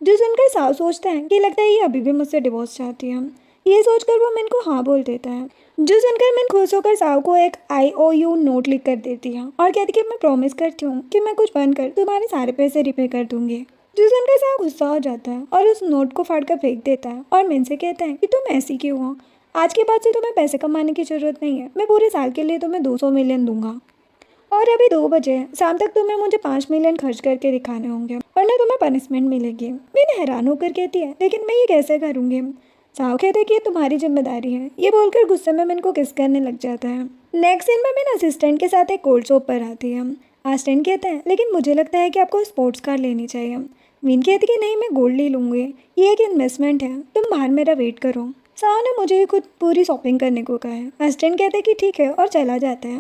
A: जो सुनकर साव सोचता है कि लगता है ये अभी भी मुझसे डिवोर्स चाहती है। ये सोचकर वो मिन को हाँ बोल देता है। जो सुनकर मिन खुश होकर साव को एक IOU नोट लिख कर देती है और कहती कि मैं प्रॉमिस करती हूँ कि मैं कुछ बनकर तुम्हारे सारे पैसे रिपे कर दूंगी। जो सुनकर साव गुस्सा हो जाता है और उस नोट को फाड़कर फेंक देता है और मिन से कहता है कि तुम ऐसी क्यों हो? आज के बाद से तुम्हें पैसे कमाने की ज़रूरत नहीं है, मैं पूरे साल के लिए तुम्हें 200 मिलियन दूंगा, और अभी 2 बजे हैं, शाम तक तुम्हें मुझे 5 मिलियन खर्च करके दिखाने होंगे, वरना तुम्हें पनिशमेंट मिलेगी। मैंने हैरान होकर कहती है लेकिन मैं ये कैसे करूँगी? साव कहते हैं कि ये तुम्हारी जिम्मेदारी है। ये बोलकर गुस्से में मिन को किस करने लग जाता है। नेक्स्ट सीन में मिन असिस्टेंट के साथ एक कोल्ड शॉप पर आती है। असिस्टेंट कहता है लेकिन मुझे लगता है कि आपको स्पोर्ट्स कार लेनी चाहिए। मीन कहती कि नहीं, मैं गोल्ड ले लूँगी, ये एक इन्वेस्टमेंट है, तुम बाहर मेरा वेट करो। साव ने मुझे खुद पूरी शॉपिंग करने को कहा है। असिस्टेंट कहते हैं कि ठीक है और चला जाता है।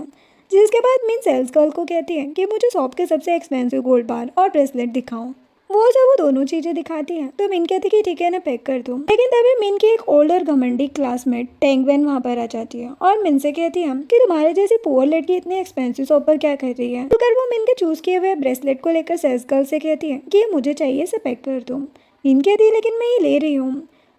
A: जिसके बाद मीन सेल्स गर्ल को कहती है कि मुझे शॉप के सबसे एक्सपेंसिव गोल्ड बार और ब्रेसलेट दिखाओ। वो दोनों चीज़ें दिखाती है तो मिन कहती कि ठीक है ना, पैक कर दो। लेकिन तभी मिन की एक ओल्ड और घमंडी क्लासमेट टेंगवेन वहाँ पर आ जाती है और मिन से कहती है कि तुम्हारे जैसी पुअर लड़की इतनी एक्सपेंसिव शॉप पर क्या कर रही है। तो कर वो मिन के चूज किए हुए ब्रेसलेट को लेकर सेल्स गर्ल से कहती है कि ये मुझे चाहिए, इसे पैक कर दो। मिन कहती है लेकिन मैं ये ले रही हूँ।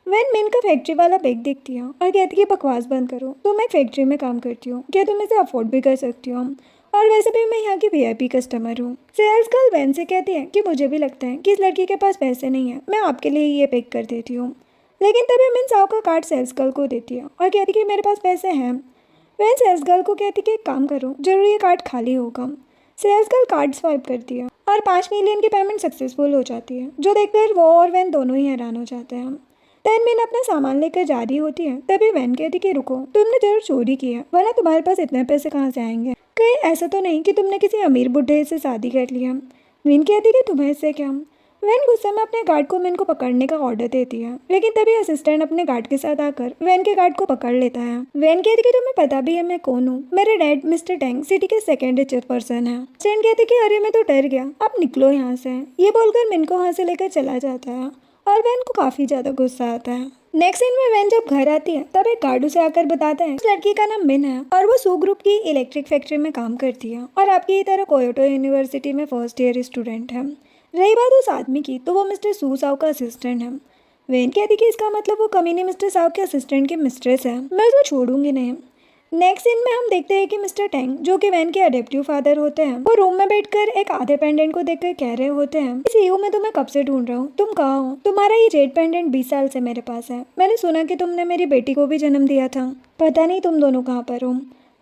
A: वैन मिन का फैक्ट्री वाला बैग देखती है और कहती है बकवास बंद करो, तो मैं फैक्ट्री में काम करती हूँ, क्या तुम इसे अफोर्ड भी कर सकती हो? और वैसे भी मैं यहाँ की VIP कस्टमर हूँ। सेल्स गर्ल वैन से कहती है कि मुझे भी लगता है कि इस लड़की के पास पैसे नहीं है, मैं आपके लिए ये पैक कर देती हूँ। लेकिन तभी मिन साव का कार्ड सेल्स गर्ल को देती है और कहती कि मेरे पास पैसे हैं। वैन सेल्स गर्ल को कहती कि एक काम करो, जरूर ये कार्ड खाली होगा। सेल्स गर्ल कार्ड स्वाइप करती है और 5 मिलियन की पेमेंट सक्सेसफुल हो जाती है। जो देखकर वो और वैन दोनों ही हैरान हो जाते हैं। देन मिन अपना सामान लेकर जा रही होती है, तभी वैन कहती कि रुको, तुमने जरूर चोरी की है, वरना तुम्हारे पास इतने पैसे कहाँ से आएंगे? कहीं ऐसा तो नहीं कि तुमने किसी अमीर बुढ़े से शादी कर लिया? मिन कहती कि तुम्हें इससे क्या? वैन गुस्से में अपने गार्ड को मिन को पकड़ने का ऑर्डर देती है, लेकिन तभी असिस्टेंट अपने गार्ड के साथ आकर वैन के गार्ड को पकड़ लेता है। वैन कहती कि तुम्हें पता भी है मैं कौन हूँ, मेरे डैड मिस्टर टैंग सिटी के सेकंड रिचेस्ट पर्सन है। असिस्टेंट कहती कि अरे मैं तो डर गया, अब निकलो यहाँ से। ये बोलकर मिन को वहाँ से लेकर चला जाता है और वैन को काफ़ी ज़्यादा गुस्सा आता है। नेक्स्ट सीन में वैन जब घर आती है तब एक गार्ड उसे आकर बताता है उस लड़की का नाम मिन है और वो सू ग्रुप की इलेक्ट्रिक फैक्ट्री में काम करती है और आपकी ही तरह कोयोटो यूनिवर्सिटी में फर्स्ट ईयर स्टूडेंट है। रही बात उस आदमी की तो वो मिस्टर सू साव का असिस्टेंट है। वैन कहती कि इसका मतलब वो कमीने मिस्टर साव के असिस्टेंट की मिस्ट्रेस है, मैं उसे छोड़ूंगी नहीं। नेक्स्ट सीन में हम देखते हैं कि मिस्टर टैंग जो कि वैन के अडेप्टिव फादर होते हैं वो रूम में बैठकर एक आधे पेंडेंट को देखकर कह रहे होते हैं इस ईयू में तुम्हें कब से ढूंढ रहा हूँ, तुम कहाँ हो? तुम्हारा ये जेड पेंडेंट 20 साल से मेरे पास है। मैंने सुना कि तुमने मेरी बेटी को भी जन्म दिया था, पता नहीं तुम दोनों कहाँ पर हो।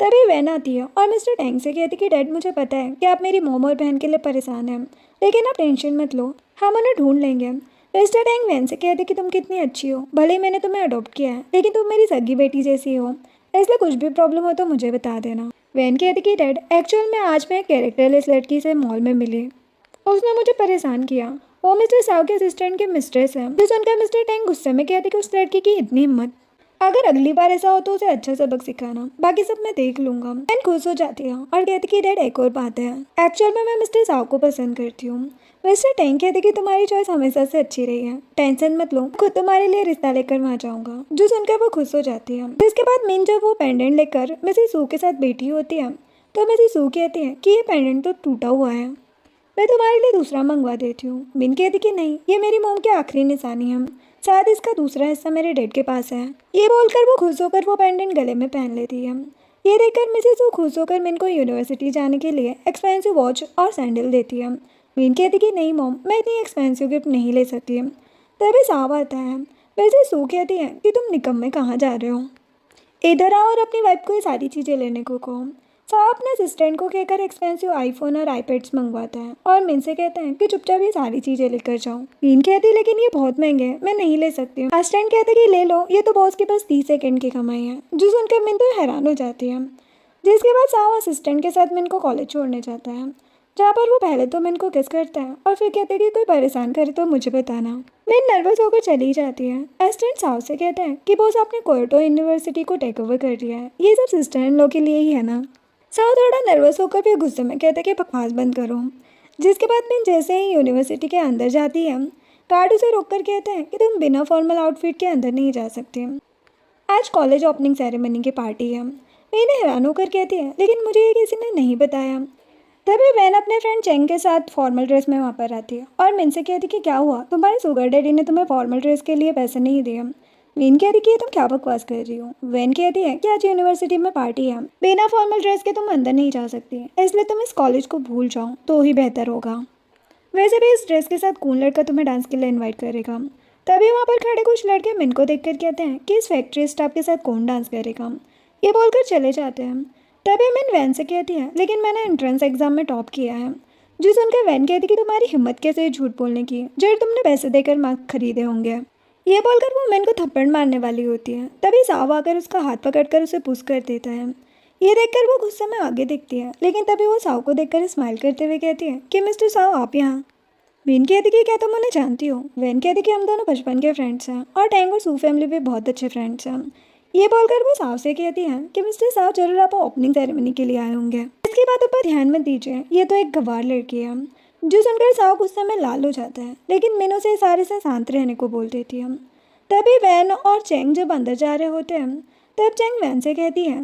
A: तभी वैन आती है और मिस्टर टैंग से कहती कि डैड मुझे पता है कि आप मेरी मोम और बहन के लिए परेशान हैं, लेकिन आप टेंशन मत लो, हम उन्हें ढूंढ लेंगे। मिस्टर टैंग वैन से कहते कि तुम कितनी अच्छी हो, भले ही मैंने तुम्हें अडॉप्ट किया है लेकिन तुम मेरी सगी बेटी जैसी हो, इसलिए कुछ भी प्रॉब्लम हो तो मुझे बता देना। वैन कहती कि डैड एक्चुअल में आज मैं एक कैरेक्टरलेस लड़की से मॉल में मिली, उसने मुझे परेशान किया। वो मिस्टर साव के असिस्टेंट की मिस्ट्रेस है। जो सुनकर मिस्टर टैंग गुस्से में कहते कि उस लड़की की इतनी हिम्मत, अगर अगली बार ऐसा हो तो उसे अच्छा सबक सिखाना, बाकी सब मैं देख लूंगा। वैन खुश हो जाती है और कहती कि डैड एक और बात है, एक्चुअल में मैं मिस्टर साव को पसंद करती हूँ। मिस्टर टैंग कहते कि तुम्हारी चॉइस हमेशा से अच्छी रही है, टेंशन मत लो, खुद तुम्हारे लिए रिश्ता लेकर वहाँ जाऊंगा। जो सुनकर वो खुश हो जाती है। जिसके बाद मिन जब वो पेंडेंट लेकर मिसेस सू के साथ बैठी होती है तो मिसेस सू कहती है कि ये पेंडेंट तो टूटा हुआ है, मैं तुम्हारे लिए दूसरा मंगवा देती हूँ। मिन कहती कि नहीं, ये मेरी मोम की आखिरी निशानी है, शायद इसका दूसरा हिस्सा मेरे डैड के पास है। ये बोलकर वो खुश होकर वो पेंडेंट गले में पहन लेती है। ये देखकर मिसेस वो खुश होकर मिन को यूनिवर्सिटी जाने के लिए एक्सपेंसिव वॉच और सैंडल देती है। मिन कहती कि नहीं मोम, मैं इतनी एक्सपेंसिव गिफ्ट नहीं ले सकती। तभी साव आता है। मिसेस सू कहती है कि तुम निकम्मे कहाँ जा रहे हो, इधर आओ और अपनी वाइफ को ये सारी चीज़ें लेने को कहो। साहब अपने असिस्टेंट को कहकर एक्सपेंसिव आईफोन और आईपैड्स मंगवाता है और मिन से कहते हैं कि चुपचाप ये सारी चीज़ें लेकर जाओ। मिन कहती लेकिन ये बहुत महंगे हैं, मैं नहीं ले सकती हूँ। असिस्टेंट कहते कि ले लो, ये तो बॉस के पास 30 सेकंड की कमाई है। जो सुनकर मिन तो हैरान हो जाती है। जिसके बाद साहब असिस्टेंट के साथ मिन को कॉलेज छोड़ने जाता है, जहाँ पर वो पहले तो मिन को किस करता है और फिर कहते हैं कि कोई परेशान करे तो मुझे बताना। मिन नर्वस होकर चली जाती है। असिस्टेंट साहब से कहते हैं कि बॉस आपने कोयोटो यूनिवर्सिटी को टेक ओवर कर लिया है, ये सब सिस्टर इन लॉ के लिए ही है ना। साहब थोड़ा नर्वस होकर फिर गुस्से में कहते कि बकवास बंद करो। जिसके बाद मिन जैसे ही यूनिवर्सिटी के अंदर जाती है गार्ड उसे रोक कर कहते हैं कि तुम बिना फॉर्मल आउटफिट के अंदर नहीं जा सकती, आज कॉलेज ओपनिंग सेरेमनी की पार्टी है। मैंने हैरान होकर कहती है लेकिन मुझे ये किसी ने नहीं बताया। तभी वैन अपने फ्रेंड चेंग के साथ फॉर्मल ड्रेस में वहाँ पर आती है और मिन से कहती कि क्या हुआ, तुम्हारे सुगर डैडी ने तुम्हें फॉर्मल ड्रेस के लिए पैसे नहीं दिए। मिन कहती कि तुम क्या बकवास कर रही हो। वैन कहती है कि आज यूनिवर्सिटी में पार्टी है, बिना फॉर्मल ड्रेस के तुम अंदर नहीं जा सकती, इसलिए तुम इस कॉलेज को भूल जाओ तो ही बेहतर होगा। वैसे भी इस ड्रेस के साथ कौन लड़का तुम्हें डांस के लिए इन्वाइट करेगा। तभी वहाँ पर खड़े कुछ लड़के मिन को देखकर कहते हैं कि इस फैक्ट्री स्टाफ के साथ कौन डांस करेगा। ये बोलकर चले जाते हैं। तभी मिन वैन से कहती है लेकिन मैंने एंट्रेंस एग्जाम में टॉप किया है। जो सुनकर वैन कहती कि तुम्हारी हिम्मत कैसे है झूठ बोलने की, जब तुमने पैसे देकर मार्क्स खरीदे होंगे। ये बोलकर वो मिन को थप्पड़ मारने वाली होती है। तभी साव आकर उसका हाथ पकड़कर उसे पुश कर देता है। ये देखकर वो गुस्से में आगे दिखती है, लेकिन तभी वो साव को देखकर स्माइल करते हुए कहती है कि मिस्टर साव आप यहाँ। मिन कहती कि क्या तुम उन्हें जानती हो। वैन कहती कि हम दोनों बचपन के फ्रेंड्स हैं और टैंग और सू फैमिली भी बहुत अच्छे फ्रेंड्स हैं। ये बोलकर वो साव से कहती हैं कि मिस्टर साव जरूर आप ओपनिंग सेरेमनी के लिए आए होंगे। इसकी बातों पर ध्यान मत दीजिए, ये तो एक गवार लड़की है। जो सुनकर साव गुस्से में लाल हो जाता है, लेकिन मिन उसे इशारे से शांत रहने को बोल देती है। तभी वैन और चेंग जब अंदर जा रहे होते हैं तब चेंग वैन से कहती है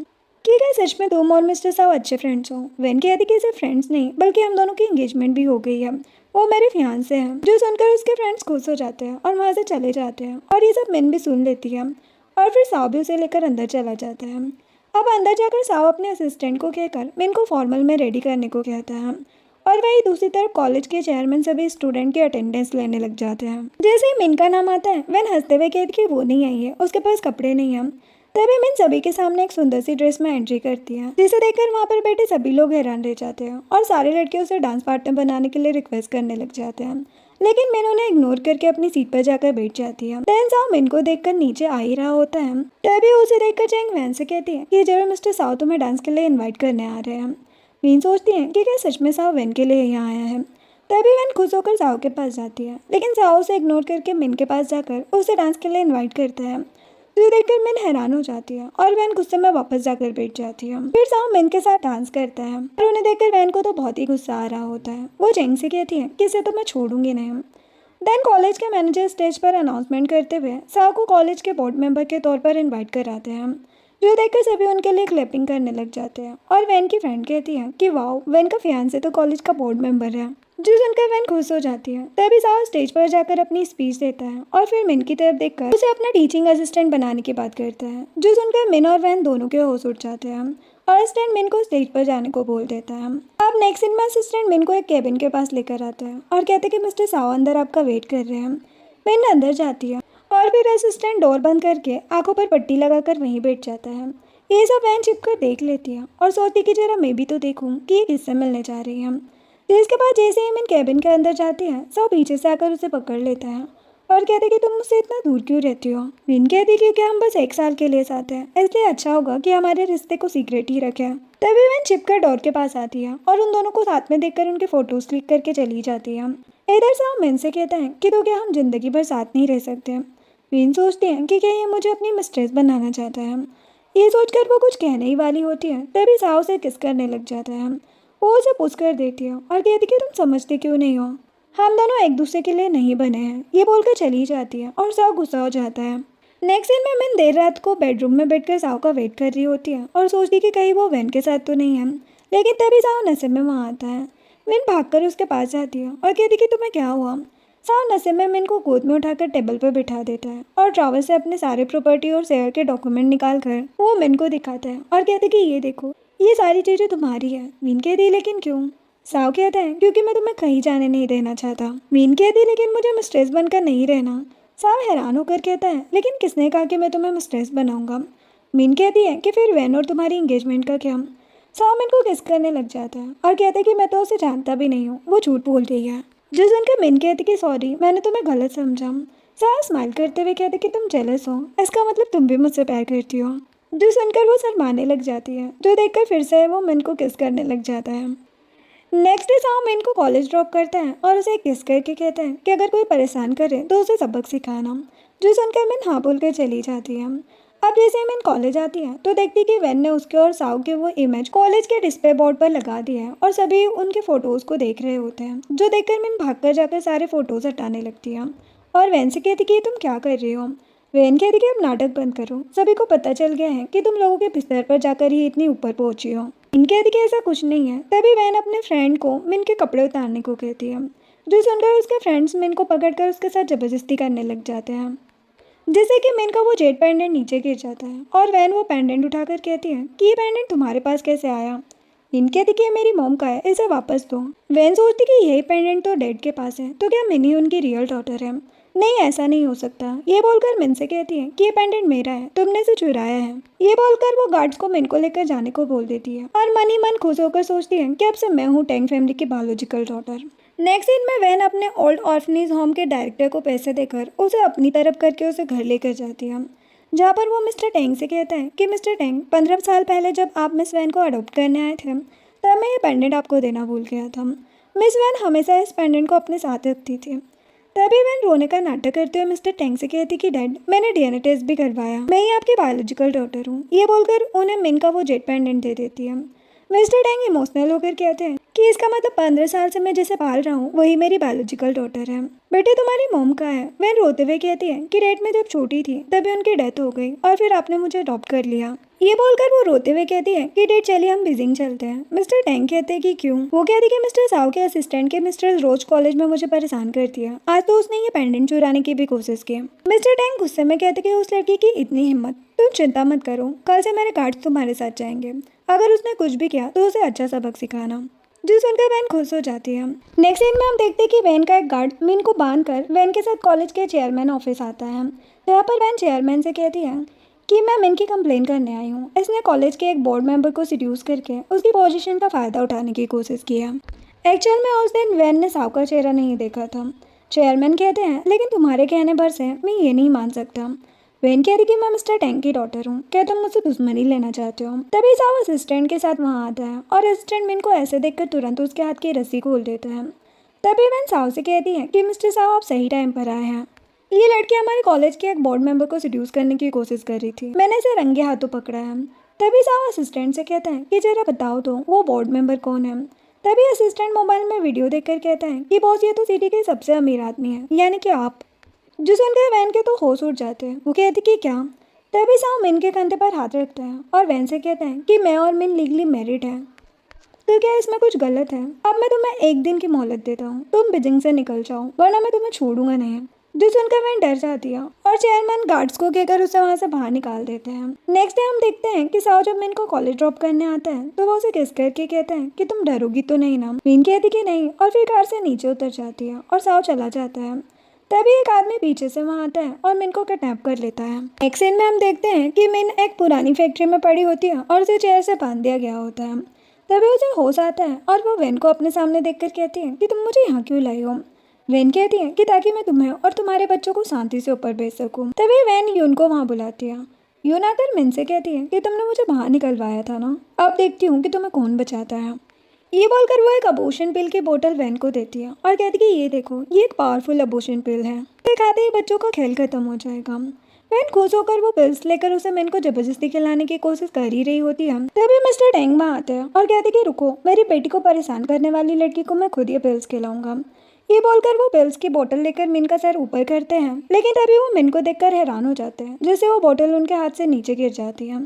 A: कि क्या सच में तुम और मिस्टर साव अच्छे फ्रेंड्स हो। वैन कहती कि सिर्फ फ्रेंड्स नहीं बल्कि हम दोनों की एंगेजमेंट भी हो गई है, वो मेरे फियांसे हैं। जो सुनकर उसके फ्रेंड्स खुश हो जाते हैं और वहाँ से चले जाते हैं और ये सब मिन भी सुन लेती है और फिर साव भी उसे लेकर अंदर चला जाता है। अब अंदर जाकर साव अपने असिस्टेंट को कहकर मिन को फॉर्मल में रेडी करने को कहता है और वही दूसरी तरफ कॉलेज के चेयरमैन सभी स्टूडेंट की अटेंडेंस लेने लग जाते हैं। जैसे ही मिन का नाम आता है वैन हंसते हुए कहती कि वो नहीं आई है, उसके पास कपड़े नहीं हैं। तभी मिन सभी के सामने एक सुंदर सी ड्रेस में एंट्री करती है, जिसे देखकर वहाँ पर बैठे सभी लोग हैरान रह जाते हैं और सारे लड़के उसे डांस पार्टनर बनाने के लिए रिक्वेस्ट करने लग जाते हैं। लेकिन मिन उन्हें इग्नोर करके अपनी सीट पर जाकर बैठ जाती है। देन साव मिन को देखकर नीचे आ ही रहा होता है। तभी उसे देखकर चेंग वैन से कहती है कि जरूर मिस्टर साव तुम्हें डांस के लिए इन्वाइट करने आ रहे हैं। मिन सोचती है कि क्या सच में साव वैन के लिए यहाँ आया है। तभी वैन खुश होकर साव के पास जाती है, लेकिन साव उसे इग्नोर करके मिन के पास जाकर उसे डांस के लिए इन्वाइट करता है। जो देखकर मिन हैरान हो जाती है और वैन गुस्से में वापस जाकर बैठ जाती है। फिर साव मिन के साथ डांस करता है और उन्हें देखकर वैन को तो बहुत ही गुस्सा आ रहा होता है। वो चेंग से कहती है कि इसे तो मैं छोड़ूंगी नहीं। देन कॉलेज के मैनेजर स्टेज पर अनाउंसमेंट करते हुए साव को कॉलेज के बोर्ड मेंबर के तौर पर इनवाइट कराते हैं, जो देखकर सभी उनके लिए क्लैपिंग करने लग जाते हैं। और वैन की फ्रेंड कहती है कि वाओ, वैन का फियांसे तो कॉलेज का बोर्ड मेंबर है, जो सुनकर वैन खुश हो जाती है। तभी साव स्टेज पर जाकर अपनी स्पीच देता है और फिर मिन की तरफ देखकर उसे अपना टीचिंग असिस्टेंट बनाने की बात करता है, जो सुनकर मिन और वैन दोनों के होश उड़ जाते हैं और असिस्टेंट मिन को स्टेज पर जाने को बोल देता है। अब नेक्स्ट सीन में असिस्टेंट मिन को एक केबिन के पास लेकर आता है और कहते हैं कि मिस्टर साव अंदर आपका वेट कर रहे हैं। मिन अंदर जाती है और फिर असिस्टेंट डोर बंद करके आंखों पर पट्टी लगाकर वहीं बैठ जाता है। ये सब वैन छिपकर देख लेती है और सोचती कि जरा मैं भी तो देखूं कि ये किससे मिलने जा रही है। जिसके बाद जैसे ही मिन केबिन के अंदर जाती है, सब पीछे से आकर उसे पकड़ लेता है और कहते कि तुम मुझसे इतना दूर क्यों रहती हो। मिन कहती क्योंकि हम बस 1 साल के लिए साथ हैं, इसलिए अच्छा होगा कि हमारे रिश्ते को सीक्रेट ही रखें। तभी मिन छिपकर डोर के पास आती है और उन दोनों को साथ में देखकर उनके फोटोज क्लिक करके चली जाती है। इधर साव मिन से कहता है कि तो क्या हम जिंदगी भर साथ नहीं रह सकते। मिन सोचती है कि क्या ये मुझे अपनी मिस्ट्रेस बनाना चाहता है। ये सोचकर वो कुछ कहने ही वाली होती है, तभी साव से किस करने लग जाता है। वो उसे पुश कर देती है और कहती कि तुम समझते क्यों नहीं हो, हम दोनों एक दूसरे के लिए नहीं बने हैं। ये बोलकर चली जाती है और साव गुस्सा हो जाता है। नेक्स्ट सीन में मिन देर रात को बेडरूम में बैठकर साव का वेट कर रही होती है और सोचती कि कहीं वो वैन के साथ तो नहीं है, लेकिन तभी साव नशे में वहाँ आता है। मिन भागकर उसके पास जाती है और कहती कि तुम्हें क्या हुआ। साव नशे में मिन को गोद में उठाकर टेबल पर बिठा देता है और ड्रॉवर से अपने सारे प्रॉपर्टी और शेयर के डॉक्यूमेंट निकाल कर वो मिन को दिखाता है और कहते कि ये देखो, ये सारी चीज़ें तुम्हारी है। मिन कहती लेकिन क्यों। साव कहता है क्योंकि मैं तुम्हें कहीं जाने नहीं देना चाहता। मिन कहती लेकिन मुझे मिस्ट्रेस बनकर नहीं रहना। साव हैरान होकर कहता है लेकिन किसने कहा कि मैं तुम्हें मिस्ट्रेस बनाऊंगा। मिन कहती है कि फिर वैन और तुम्हारी एंगेजमेंट का क्या। साव मिन को किस करने लग जाता है और कहता है कि मैं तो उसे जानता भी नहीं हूँ, वो झूठ बोल रही है। जो सुनकर मिन कहती कि सॉरी, मैंने तुम्हें गलत समझा। साव स्माइल करते हुए कहते कि तुम जेलस हो, इसका मतलब तुम भी मुझसे प्यार करती हो। जो सुनकर वो शर्माने लग जाती है, जो देखकर फिर से वो मिन को किस करने लग जाता है। नेक्स्ट डे साव मिन को कॉलेज ड्रॉप करता है और उसे किस करके कहता है कि अगर कोई परेशान करे तो उसे सबक सिखाना। जो सुनकर मिन हाँ बोलकर चली जाती है। अब जैसे ही मिन कॉलेज आती है तो देखती कि वैन ने उसके और साव के वो इमेज कॉलेज के डिस्प्ले बोर्ड पर लगा दिया है और सभी उनके फोटोज़ को देख रहे होते हैं। जो देखकर मिन भागकर जाकर सारे फोटोज़ हटाने लगती है और वैन से कहती कि तुम क्या कर रही हो। वैन कहती कि अब नाटक बंद करो, सभी को पता चल गया है कि तुम लोगों के बिस्तर पर जाकर ही इतनी ऊपर पहुंची हो। मिन कहती कि ऐसा कुछ नहीं है। तभी वैन अपने फ्रेंड को मिन के कपड़े उतारने को कहती है, जो सुनकर उसके फ्रेंड्स मिन को पकड़कर उसके साथ ज़बरदस्ती करने लग जाते हैं, जिससे कि मिन का वो जेड पेंडेंट नीचे गिर जाता है और वैन वो पेंडेंट उठाकर कहती है कि ये पेंडेंट तुम्हारे पास कैसे आया। मिन कहती कि ये मेरी मॉम का है, इसे वापस दो। वैन सोचती कि यही पेंडेंट तो डैड के पास है, तो क्या मिन ही उनकी रियल डॉटर है। नहीं, ऐसा नहीं हो सकता। ये बोलकर मिन से कहती है कि ये पेंडेंट मेरा है, तुमने इसे चुराया है। ये बोलकर वो गार्ड्स को मिन को लेकर जाने को बोल देती है और मन ही मन खुश होकर सोचती है कि अब से मैं हूँ टैंग फैमिली की बायोलॉजिकल डॉटर। नेक्स्ट सीन में वैन अपने ओल्ड ऑर्फनेज होम के डायरेक्टर को पैसे देकर उसे अपनी तरफ करके उसे घर लेकर जाती है, जहाँ पर वो मिस्टर टैंग से कहता है कि मिस्टर टैंग, 15 साल पहले जब आप मिस वैन को अडॉप्ट करने आए थे तब मैं ये पेंडेंट आपको देना भूल गया था। मिस वैन हमेशा इस पेंडेंट को अपने साथ रखती थी। तभी वैन रोने का नाटक करते हुए मिस्टर टैंग से कहती कि डैड, मैंने डीएनए टेस्ट भी करवाया, मैं ही आपकी बायोलॉजिकल डॉटर हूँ। ये बोलकर उन्हें मिन का वो जेट पेंडेंट दे देती है। मिस्टर टैंग इमोशनल होकर कहते हैं कि इसका मतलब 15 साल से मैं जिसे पाल रहा हूँ वही मेरी बायोलॉजिकल डॉटर है। बेटे तुम्हारी मॉम का है। वैन रोते हुए कहती है कि डैड में जब छोटी थी तभी उनकी डेथ हो गई और फिर आपने मुझे अडॉप्ट कर लिया। ये बोलकर वो रोते हुए कहती है कि डैड चलिए हम बीजिंग चलते हैं। मिस्टर टैंग कहते हैं कि क्यों। वो कहती कि मिस्टर साव के असिस्टेंट के मिस्टर रोज कॉलेज में मुझे परेशान करती है, आज तो उसने ये पेंडेंट चुराने की भी कोशिश की। मिस्टर टैंग गुस्से में कहते कि उस लड़की की इतनी हिम्मत, तुम चिंता मत करो, कल से मेरे गार्ड्स तुम्हारे साथ जाएंगे, अगर उसने कुछ भी किया तो उसे अच्छा सबक सिखाना। जो सुनकर वैन खुश हो जाती है। नेक्स्ट सीन में हम देखते हैं कि वैन का एक गार्ड मिन को बांधकर वैन के साथ कॉलेज के चेयरमैन ऑफिस आता है, जहाँ पर वैन चेयरमैन से कहती है कि मैं मिन की कंप्लेन करने आई हूँ, इसने कॉलेज के एक बोर्ड मेंबर को सिड्यूस करके उसकी पोजीशन का फ़ायदा उठाने की कोशिश की है। एक्चुअल में उस दिन वैन ने साव का चेहरा नहीं देखा था। चेयरमैन कहते हैं लेकिन तुम्हारे कहने भर से मैं ये नहीं मान सकता। वैन कह रही कि मैं मिस्टर टैंग की डॉटर हूँ, क्या तुम मुझसे दुश्मनी लेना चाहते हो। तभी साव असिस्टेंट के साथ वहाँ आता है और असिस्टेंट मिन को ऐसे देखकर तुरंत उसके हाथ की रस्सी खोल देता है। तभी वैन साव से कहती है कि मिस्टर साव आप सही टाइम पर आए हैं, ये लड़की हमारे कॉलेज के एक बोर्ड मेंबर को सिड्यूस करने की कोशिश कर रही थी, मैंने इसे रंगे हाथों पकड़ा है। तभी साव असिस्टेंट से कहता है कि जरा बताओ तो वो बोर्ड मेंबर कौन है। तभी असिस्टेंट मोबाइल में वीडियो देखकर कहता है कि बॉस ये तो सिटी के सबसे अमीर आदमी है, यानी कि आप। जो सुनकर वैन के तो होश उड़ जाते हैं। वो कहती कि क्या। तभी साव मिन के कंधे पर हाथ रखता है और वैन से कहता है कि मैं और मिन लीगली मैरिड हैं, तो क्या इसमें कुछ गलत है। अब मैं तुम्हें एक दिन की मोहलत देता हूँ, तुम बीजिंग से निकल जाओ वरना मैं तुम्हें छोड़ूंगा नहीं। जो सुनकर वैन डर जाती है और चेयरमैन गार्ड्स को कहकर उसे वहाँ से बाहर निकाल देते हैं। नेक्स्ट डे हम देखते हैं कि साव जब मिन को कॉलेज ड्रॉप करने आता है तो वो उसे किस करके कहता है कि तुम डरोगी तो नहीं ना। मिन कहती कि नहीं और फिर कार से नीचे उतर जाती है और साव चला जाता है। तभी एक आदमी पीछे से वहाँ आता है और मिन को किडनैप कर लेता है। एक सीन में हम देखते हैं कि मिन एक पुरानी फैक्ट्री में पड़ी होती है और उसे चेयर से बांध दिया गया होता है। तभी उसे होश आता है और वो वैन को अपने सामने देखकर कहती है कि तुम मुझे यहाँ क्यों लाई हो। वैन कहती है कि ताकि मैं तुम्हें और तुम्हारे बच्चों को शांति से ऊपर भेज सकूं। तभी वैन यून को वहाँ बुलाती है। यून आकर मिन से कहती है कि तुमने मुझे बाहर निकलवाया था ना, अब देखती हूँ कि तुम्हें कौन बचाता है। ये बोलकर वो एक अबॉर्शन पिल की बोतल वैन को देती है और कहती है कि ये देखो, ये एक पावरफुल अबॉर्शन पिल है, ये खाते ही बच्चों का खेल खत्म हो जाएगा। वैन खुश होकर वो पिल्स लेकर उसे मिन को जबरदस्ती खिलाने की कोशिश कर ही रही होती है। तभी मिस्टर टैंग वहाँ आते हैं और कहते कि रुको, मेरी बेटी को परेशान करने वाली लड़की को मैं खुद ये पिल्स खिलाऊंगा। ये बोलकर वो पिल्स की बोतल लेकर मिन का सर ऊपर करते हैं, लेकिन तभी वो मिन को देखकर हैरान हो जाते हैं, जिससे वो बोतल उनके हाथ से नीचे गिर जाती है।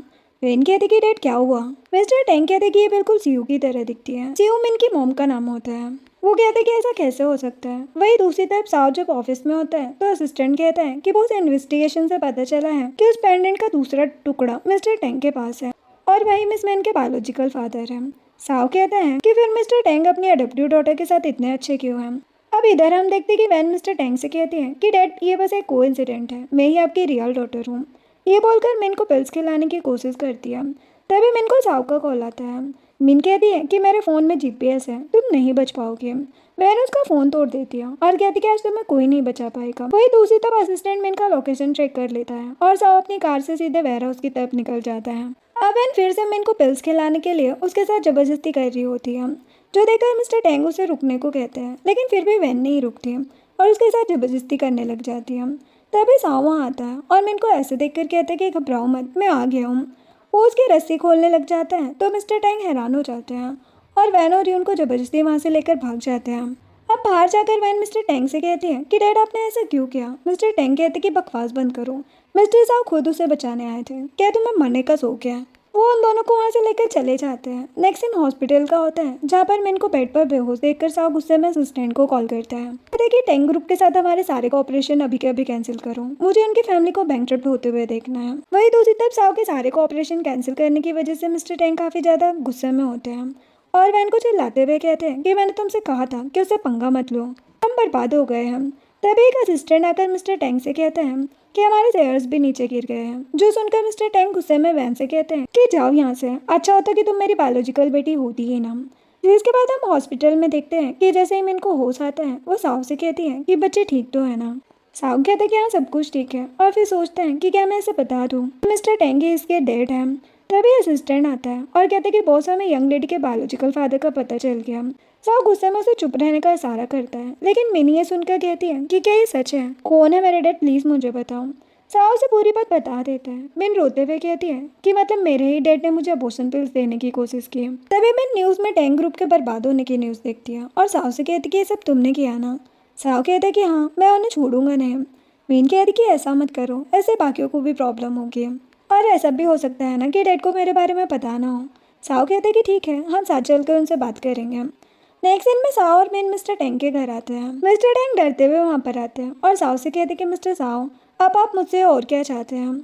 A: वैन कहते कि डैड क्या हुआ। मिस्टर टैंग कहते कि ये बिल्कुल सीयू की तरह दिखती है। सीयू मिन की मॉम का नाम होता है। वो कहते कि ऐसा कैसे हो सकता है। वही दूसरी तरफ साव जब ऑफिस में होता है तो असिस्टेंट कहता है कि बहुत इन्वेस्टिगेशन से पता चला है कि उस पेंडेंट का दूसरा टुकड़ा मिस्टर टैंग के पास है और वही मिस मैन के बायोलॉजिकल फादर है। साव कहता है कि फिर मिस्टर टैंग अपनी अडॉप्टिव डॉटर के साथ इतने अच्छे क्यों हैं। अब इधर हम देखते कि वैन मिस्टर टैंग से कहती है कि डैड ये बस एक कोइंसिडेंट है, मैं ही आपकी रियल डॉटर हूँ। ये बोलकर मिन को पिल्स खिलाने की कोशिश करती है। तभी मिन को साव का कॉल आता है। मिन कहती है कि मेरे फ़ोन में जीपीएस है, तुम नहीं बच पाओगे। वैन उसका फ़ोन तोड़ देती है और कहती कि आज तुम्हें कोई नहीं बचा पाएगा। वही दूसरी तरफ असिस्टेंट मिन का लोकेशन चेक कर लेता है और साव अपनी कार से सीधे वेयर हाउस की तरफ निकल जाता है। अब वैन फिर से मिन को पिल्स खिलाने के लिए उसके साथ जबरदस्ती कर रही होती है, जो देखकर मिस्टर टैंग उसे रुकने को कहते हैं, लेकिन फिर भी वैन नहीं रुकती और उसके साथ जबरदस्ती करने लग जाती है। तभी साव वहाँ आता है और मिन को ऐसे देखकर कहता है कि घबराओ मत, मैं आ गया हूँ। वो उसकी रस्सी खोलने लग जाता है तो मिस्टर टैंग हैरान हो जाते हैं और वैन और यून को जबरदस्ती वहाँ से लेकर भाग जाते हैं। अब बाहर जाकर वैन मिस्टर टैंग से कहती है कि डैड आपने ऐसा क्यों किया। मिस्टर टैंग कहते कि बकवास बंद करो, मिस्टर साहब खुद उसे बचाने आए थे, क्या तुम्हें मरने का शौक है। वो उन दोनों को वहाँ से लेकर चले जाते हैं। नेक्स्ट सीन हॉस्पिटल का होता है, जहाँ पर मिन को बेड पर बेहोश देखकर साव गुस्से में असिस्टेंट को कॉल करता है। देखिए टैंग ग्रुप के साथ हमारे सारे को ऑपरेशन अभी के अभी कैंसिल करो, मुझे उनकी फैमिली को बैंकरप्ट होते हुए देखना है। वही दूसरी तरफ साव के सारे को ऑपरेशन कैंसिल करने की वजह से मिस्टर टैंग काफ़ी ज़्यादा गुस्से में होते हैं और वैन को चिल्लाते हुए कहते हैं कि मैंने तुमसे कहा था कि उससे पंगा मत लो, हम बर्बाद हो गए हैं। तभी एक असिस्टेंट आकर मिस्टर टैंग से कहते हैं कि हमारे शेयर्स भी नीचे गिर गए हैं। जो सुनकर मिस्टर टैंग गुस्से में वैन से कहते हैं कि जाओ यहाँ से, अच्छा होता कि तुम मेरी बायोलॉजिकल बेटी होती ही ना। जिसके बाद हम हॉस्पिटल में देखते हैं कि जैसे ही मिन को होश आता है वो साव से कहती है कि बच्चे ठीक तो है ना। साव कहता है कि हाँ सब कुछ ठीक है और फिर सोचते हैं कि क्या मैं इसे बता दूँ मिस्टर टैंग इसके डैड हैं। तभी असिस्टेंट आता है और कहते हैं कि बॉस हमें यंग लेडी के बायोलॉजिकल फादर का पता चल गया। साव गुस्से में उसे चुप रहने का इशारा करता है, लेकिन मिनी ये सुनकर कहती है कि क्या ये सच है, कौन है मेरे डैड, प्लीज़ मुझे बताओ। साव से पूरी बात बता देता है। मिन रोते हुए कहती है कि मतलब मेरे ही डैड ने मुझे अबॉर्शन पिल्स देने की कोशिश की। तभी मिन न्यूज़ में टैंग ग्रुप के बर्बाद होने की न्यूज़ देखती है और साव से कहती कि ये सब तुमने किया ना। साव कहता है कि हाँ, मैं उन्हें छोड़ूंगा नहीं। मिन कहती कि ऐसा मत करो, ऐसे बाकियों को भी प्रॉब्लम होगी और ऐसा भी हो सकता है ना कि डैड को मेरे बारे में पता ना हो। साव कहते हैं कि ठीक है, हम साथ चलकर उनसे बात करेंगे। नेक्स्ट दिन में साव और मिन मिस्टर टैंग के घर आते हैं। मिस्टर टैंग डरते हुए वहाँ पर आते हैं और साव से कहते हैं कि मिस्टर साव अब आप मुझसे और क्या चाहते हैं।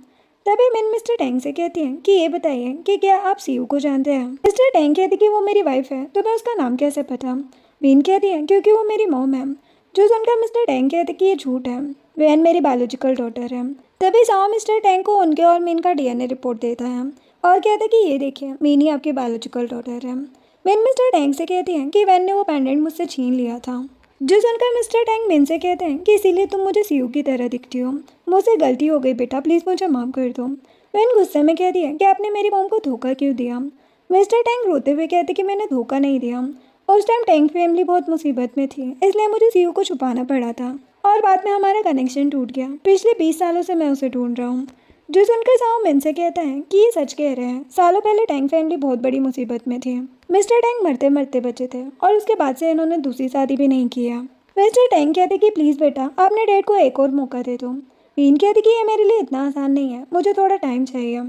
A: तभी मिन मिस्टर टैंग से कहती हैं कि ये बताइए कि क्या आप सीयू को जानते हैं। मिस्टर टैंग कहती कि वो मेरी वाइफ है, तो मैं उसका नाम कैसे पता। मिन कहती है क्योंकि वो मेरी मॉम है। जो सुनकर मिस्टर टैंग कहते कि ये झूठ है, वैन मेरी बायोलॉजिकल डॉटर है। तभी साव मिस्टर टैंग को उनके और मिन का डीएनए रिपोर्ट देता है और कहता है कि ये देखिए, मिन ही आपकी बायोलॉजिकल डॉटर है। मिन मिस्टर टैंग से कहती हैं कि वैन ने वो पेंडेंट मुझसे छीन लिया था। जो सुनकर मिस्टर टैंग मिन से कहते हैं कि इसीलिए तुम मुझे सीयू की तरह दिखती हो, मुझसे गलती हो गई बेटा, प्लीज़ मुझे माफ़ कर दो। वैन गुस्से में कहती है कि आपने मेरी मॉम को धोखा क्यों दिया। मिस्टर टैंग रोते हुए कहते कि मैंने धोखा नहीं दिया, उस टाइम टैंग फैमिली बहुत मुसीबत में थी, इसलिए मुझे सीयू को छुपाना पड़ा था और बाद में हमारा कनेक्शन टूट गया। पिछले 20 सालों से मैं उसे ढूंढ रहा हूँ। जो सुनकर साओ मिन से कहता है कि ये सच कह रहे हैं। सालों पहले टैंग फैमिली बहुत बड़ी मुसीबत में थी। मिस्टर टैंग मरते मरते बचे थे और उसके बाद से इन्होंने दूसरी शादी भी नहीं किया। मिस्टर टैंग कहते कि प्लीज़ बेटा अपने डैड को एक और मौका दे दो। मीन कहती कि ये मेरे लिए इतना आसान नहीं है, मुझे थोड़ा टाइम चाहिए।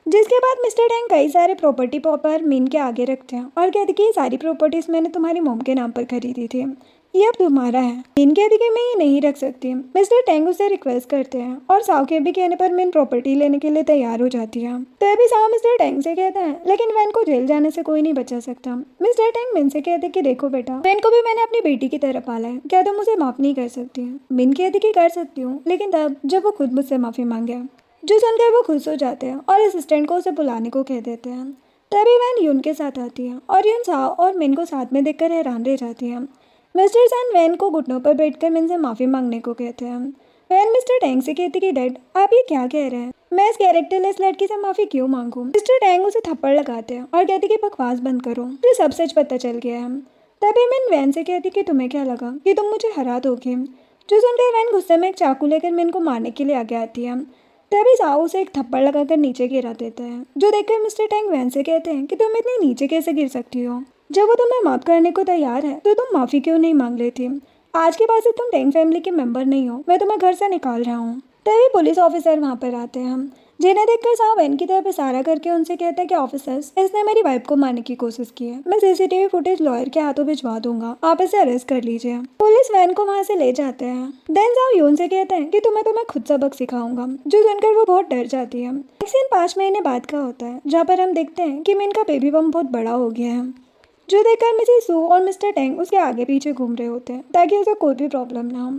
A: जिसके बाद मिस्टर टैंग कई सारे प्रॉपर्टी पेपर मीन के आगे रखते हैं और कहते कि ये सारी प्रॉपर्टीज मैंने तुम्हारी मॉम के नाम पर खरीदी थी, ये अब तुम्हारा है। मीन कहती कि मैं ये नहीं रख सकती। मिस्टर टैंग उससे रिक्वेस्ट करते हैं और साओ के भी कहने पर मीन प्रॉपर्टी लेने के लिए तैयार हो जाती है। तभी साओ मिस्टर टैंग से कहता है लेकिन वैन को जेल जाने से कोई नहीं बचा सकता। मिस्टर टैंग मिन से कहते कि देखो बेटा, वैन को भी मैंने अपनी बेटी की तरह पाला है, क्या तुम उसे माफ नहीं कर सकती? मिन कहती कि कर सकती हूँ, लेकिन तब जब वो खुद मुझसे माफी मांगे। जो सुनकर वो खुश हो जाते हैं और असिस्टेंट को उसे बुलाने को कह देते हैं। तभी वैन यून के साथ आती है और यून साओ और मिन को साथ में देखकर हैरान रह जाती है। मिस्टर सन वैन को घुटनों पर बैठकर मिन से माफ़ी मांगने को कहते हैं। वैन मिस्टर टैंग से कहती कि डैड आप ये क्या कह रहे हैं, मैं इस कैरेक्टरलेस लड़की से माफ़ी क्यों मांगूं? मिस्टर टैंग उसे थप्पड़ लगाते हैं और कहते कि बकवास बंद करो, मुझे सब सच पता चल गया है। तभी मिन वैन से कहती कि तुम्हें क्या लगा कि तुम मुझे हरा दोगे? जो सुनकर वैन गुस्से में एक चाकू लेकर मिन को मारने के लिए आगे आती है। तभी साओ उसे एक थप्पड़ लगाकर नीचे गिरा देता है। जो देखकर मिस्टर टैंग वैन से कहते हैं कि तुम इतनी नीचे कैसे गिर सकती हो? जब वो तुम्हें माफ करने को तैयार है तो तुम माफ़ी क्यों नहीं मांग लेती? आज के बाद से तुम टैंग फैमिली के मेंबर नहीं हो, मैं तुम्हें घर से निकाल रहा हूँ। तभी पुलिस ऑफिसर वहाँ पर आते हैं, जिन्हें देखकर साहब वैन की तरफ इशारा करके उनसे कहता है कि ऑफिसर्स, इसने मेरी वाइफ को मारने की कोशिश की है, मैं सीसीटीवी फुटेज लॉयर के हाथों भिजवा दूंगा, आप इसे अरेस्ट कर लीजिए। पुलिस वैन को वहाँ से ले जाते हैं। देन साहब यून से कहते हैं कि तुम्हें खुद सबक सिखाऊंगा। जो सुनकर वो बहुत डर जाती है। एक सीन 5 महीने बाद का होता है जहाँ पर हम देखते हैं कि मिन का बेबी बम बहुत बड़ा हो गया है। जो देखकर मिसेस सू और मिस्टर टैंग उसके आगे पीछे घूम रहे होते हैं ताकि उसे कोई भी प्रॉब्लम ना हो।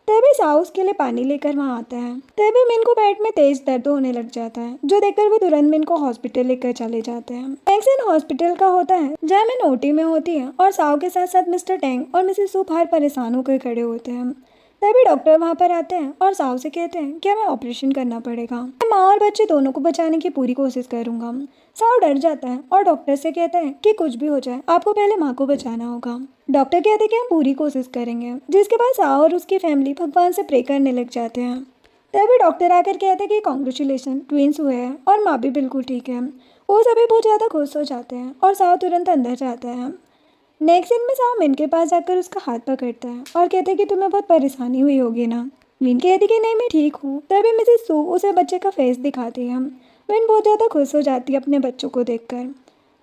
A: तभी साओ उसके लिए पानी लेकर वहाँ आता है। तभी मिन को पेट में तेज दर्द होने लग जाता है। जो देखकर वो तुरंत मिन को हॉस्पिटल लेकर चले जाते हैं। एक सीन हॉस्पिटल का होता है जहाँ मिन ओटी में होती है और साओ के साथ साथ मिस्टर टैंग और मिसेस सू बाहर परेशान होकर खड़े होते हैं। तभी डॉक्टर वहाँ पर आते हैं और साओ से कहते हैं कि हमें ऑपरेशन करना पड़ेगा, मैं माँ और बच्चे दोनों को बचाने की पूरी कोशिश करूंगा। साओ डर जाता है और डॉक्टर से कहता है कि कुछ भी हो जाए आपको पहले माँ को बचाना होगा। डॉक्टर कहते हैं कि हम पूरी कोशिश करेंगे। जिसके बाद साओ और उसकी फैमिली भगवान से प्रे करने लग जाते हैं। तभी डॉक्टर आकर कहते हैं कि कॉन्ग्रेचुलेशन, ट्विंस हुए हैं और माँ भी बिल्कुल ठीक है। वो सभी बहुत ज़्यादा खुश हो जाते हैं और साओ तुरंत अंदर जाता है। नेक्स्ट दिन में साओ मिन के पास जाकर उसका हाथ पकड़ता है और कहते हैं कि तुम्हें बहुत परेशानी हुई होगी ना? मिन कहती कि नहीं मैं ठीक हूँ। तभी मिसेस सू उसे बच्चे का फेस दिखाती है। मिन बहुत ज़्यादा खुश हो जाती है अपने बच्चों को देखकर।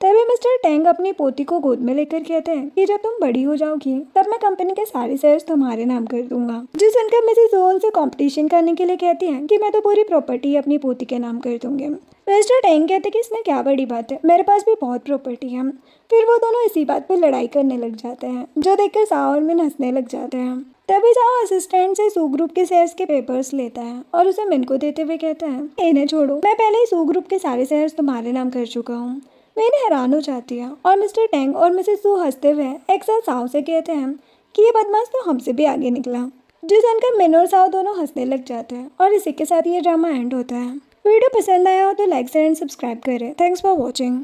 A: तभी मिस्टर टैंग अपनी पोती को गोद में लेकर कहते हैं कि जब तुम बड़ी हो जाओगी तब मैं कंपनी के सारे शेयर्स तुम्हारे नाम कर दूंगा। जो सुनकर मिसेस सू उनसे कॉम्पिटिशन करने के लिए कहती हैं कि मैं तो पूरी प्रॉपर्टी अपनी पोती के नाम कर दूंगी। मिस्टर टैंग कहते कि इसमें क्या बड़ी बात है, मेरे पास भी बहुत प्रॉपर्टी है। फिर वो दोनों इसी बात पर लड़ाई करने लग जाते हैं। जो देखकर साओ और मिन हंसने लग जाते हैं। तभी साओ असिस्टेंट से सू ग्रुप के शेयर्स के पेपर्स लेता है और उसे मिन को देते हुए कहता है इन्हें छोड़ो, मैं पहले ही सू ग्रुप के सारे शेयर्स तुम्हारे नाम कर चुका हूँ। मैंने हैरान हो जाती है और मिस्टर टैंग और मिसेस सू हंसते हुए एक साथ साओ से कहते हैं कि ये बदमाश तो हमसे भी आगे निकला। जो सुनकर मिन और साओ दोनों हंसने लग जाते हैं और इसी के साथ ये ड्रामा एंड होता है। वीडियो पसंद आया हो तो लाइक शेयर एंड सब्सक्राइब करें। Thanks for watching.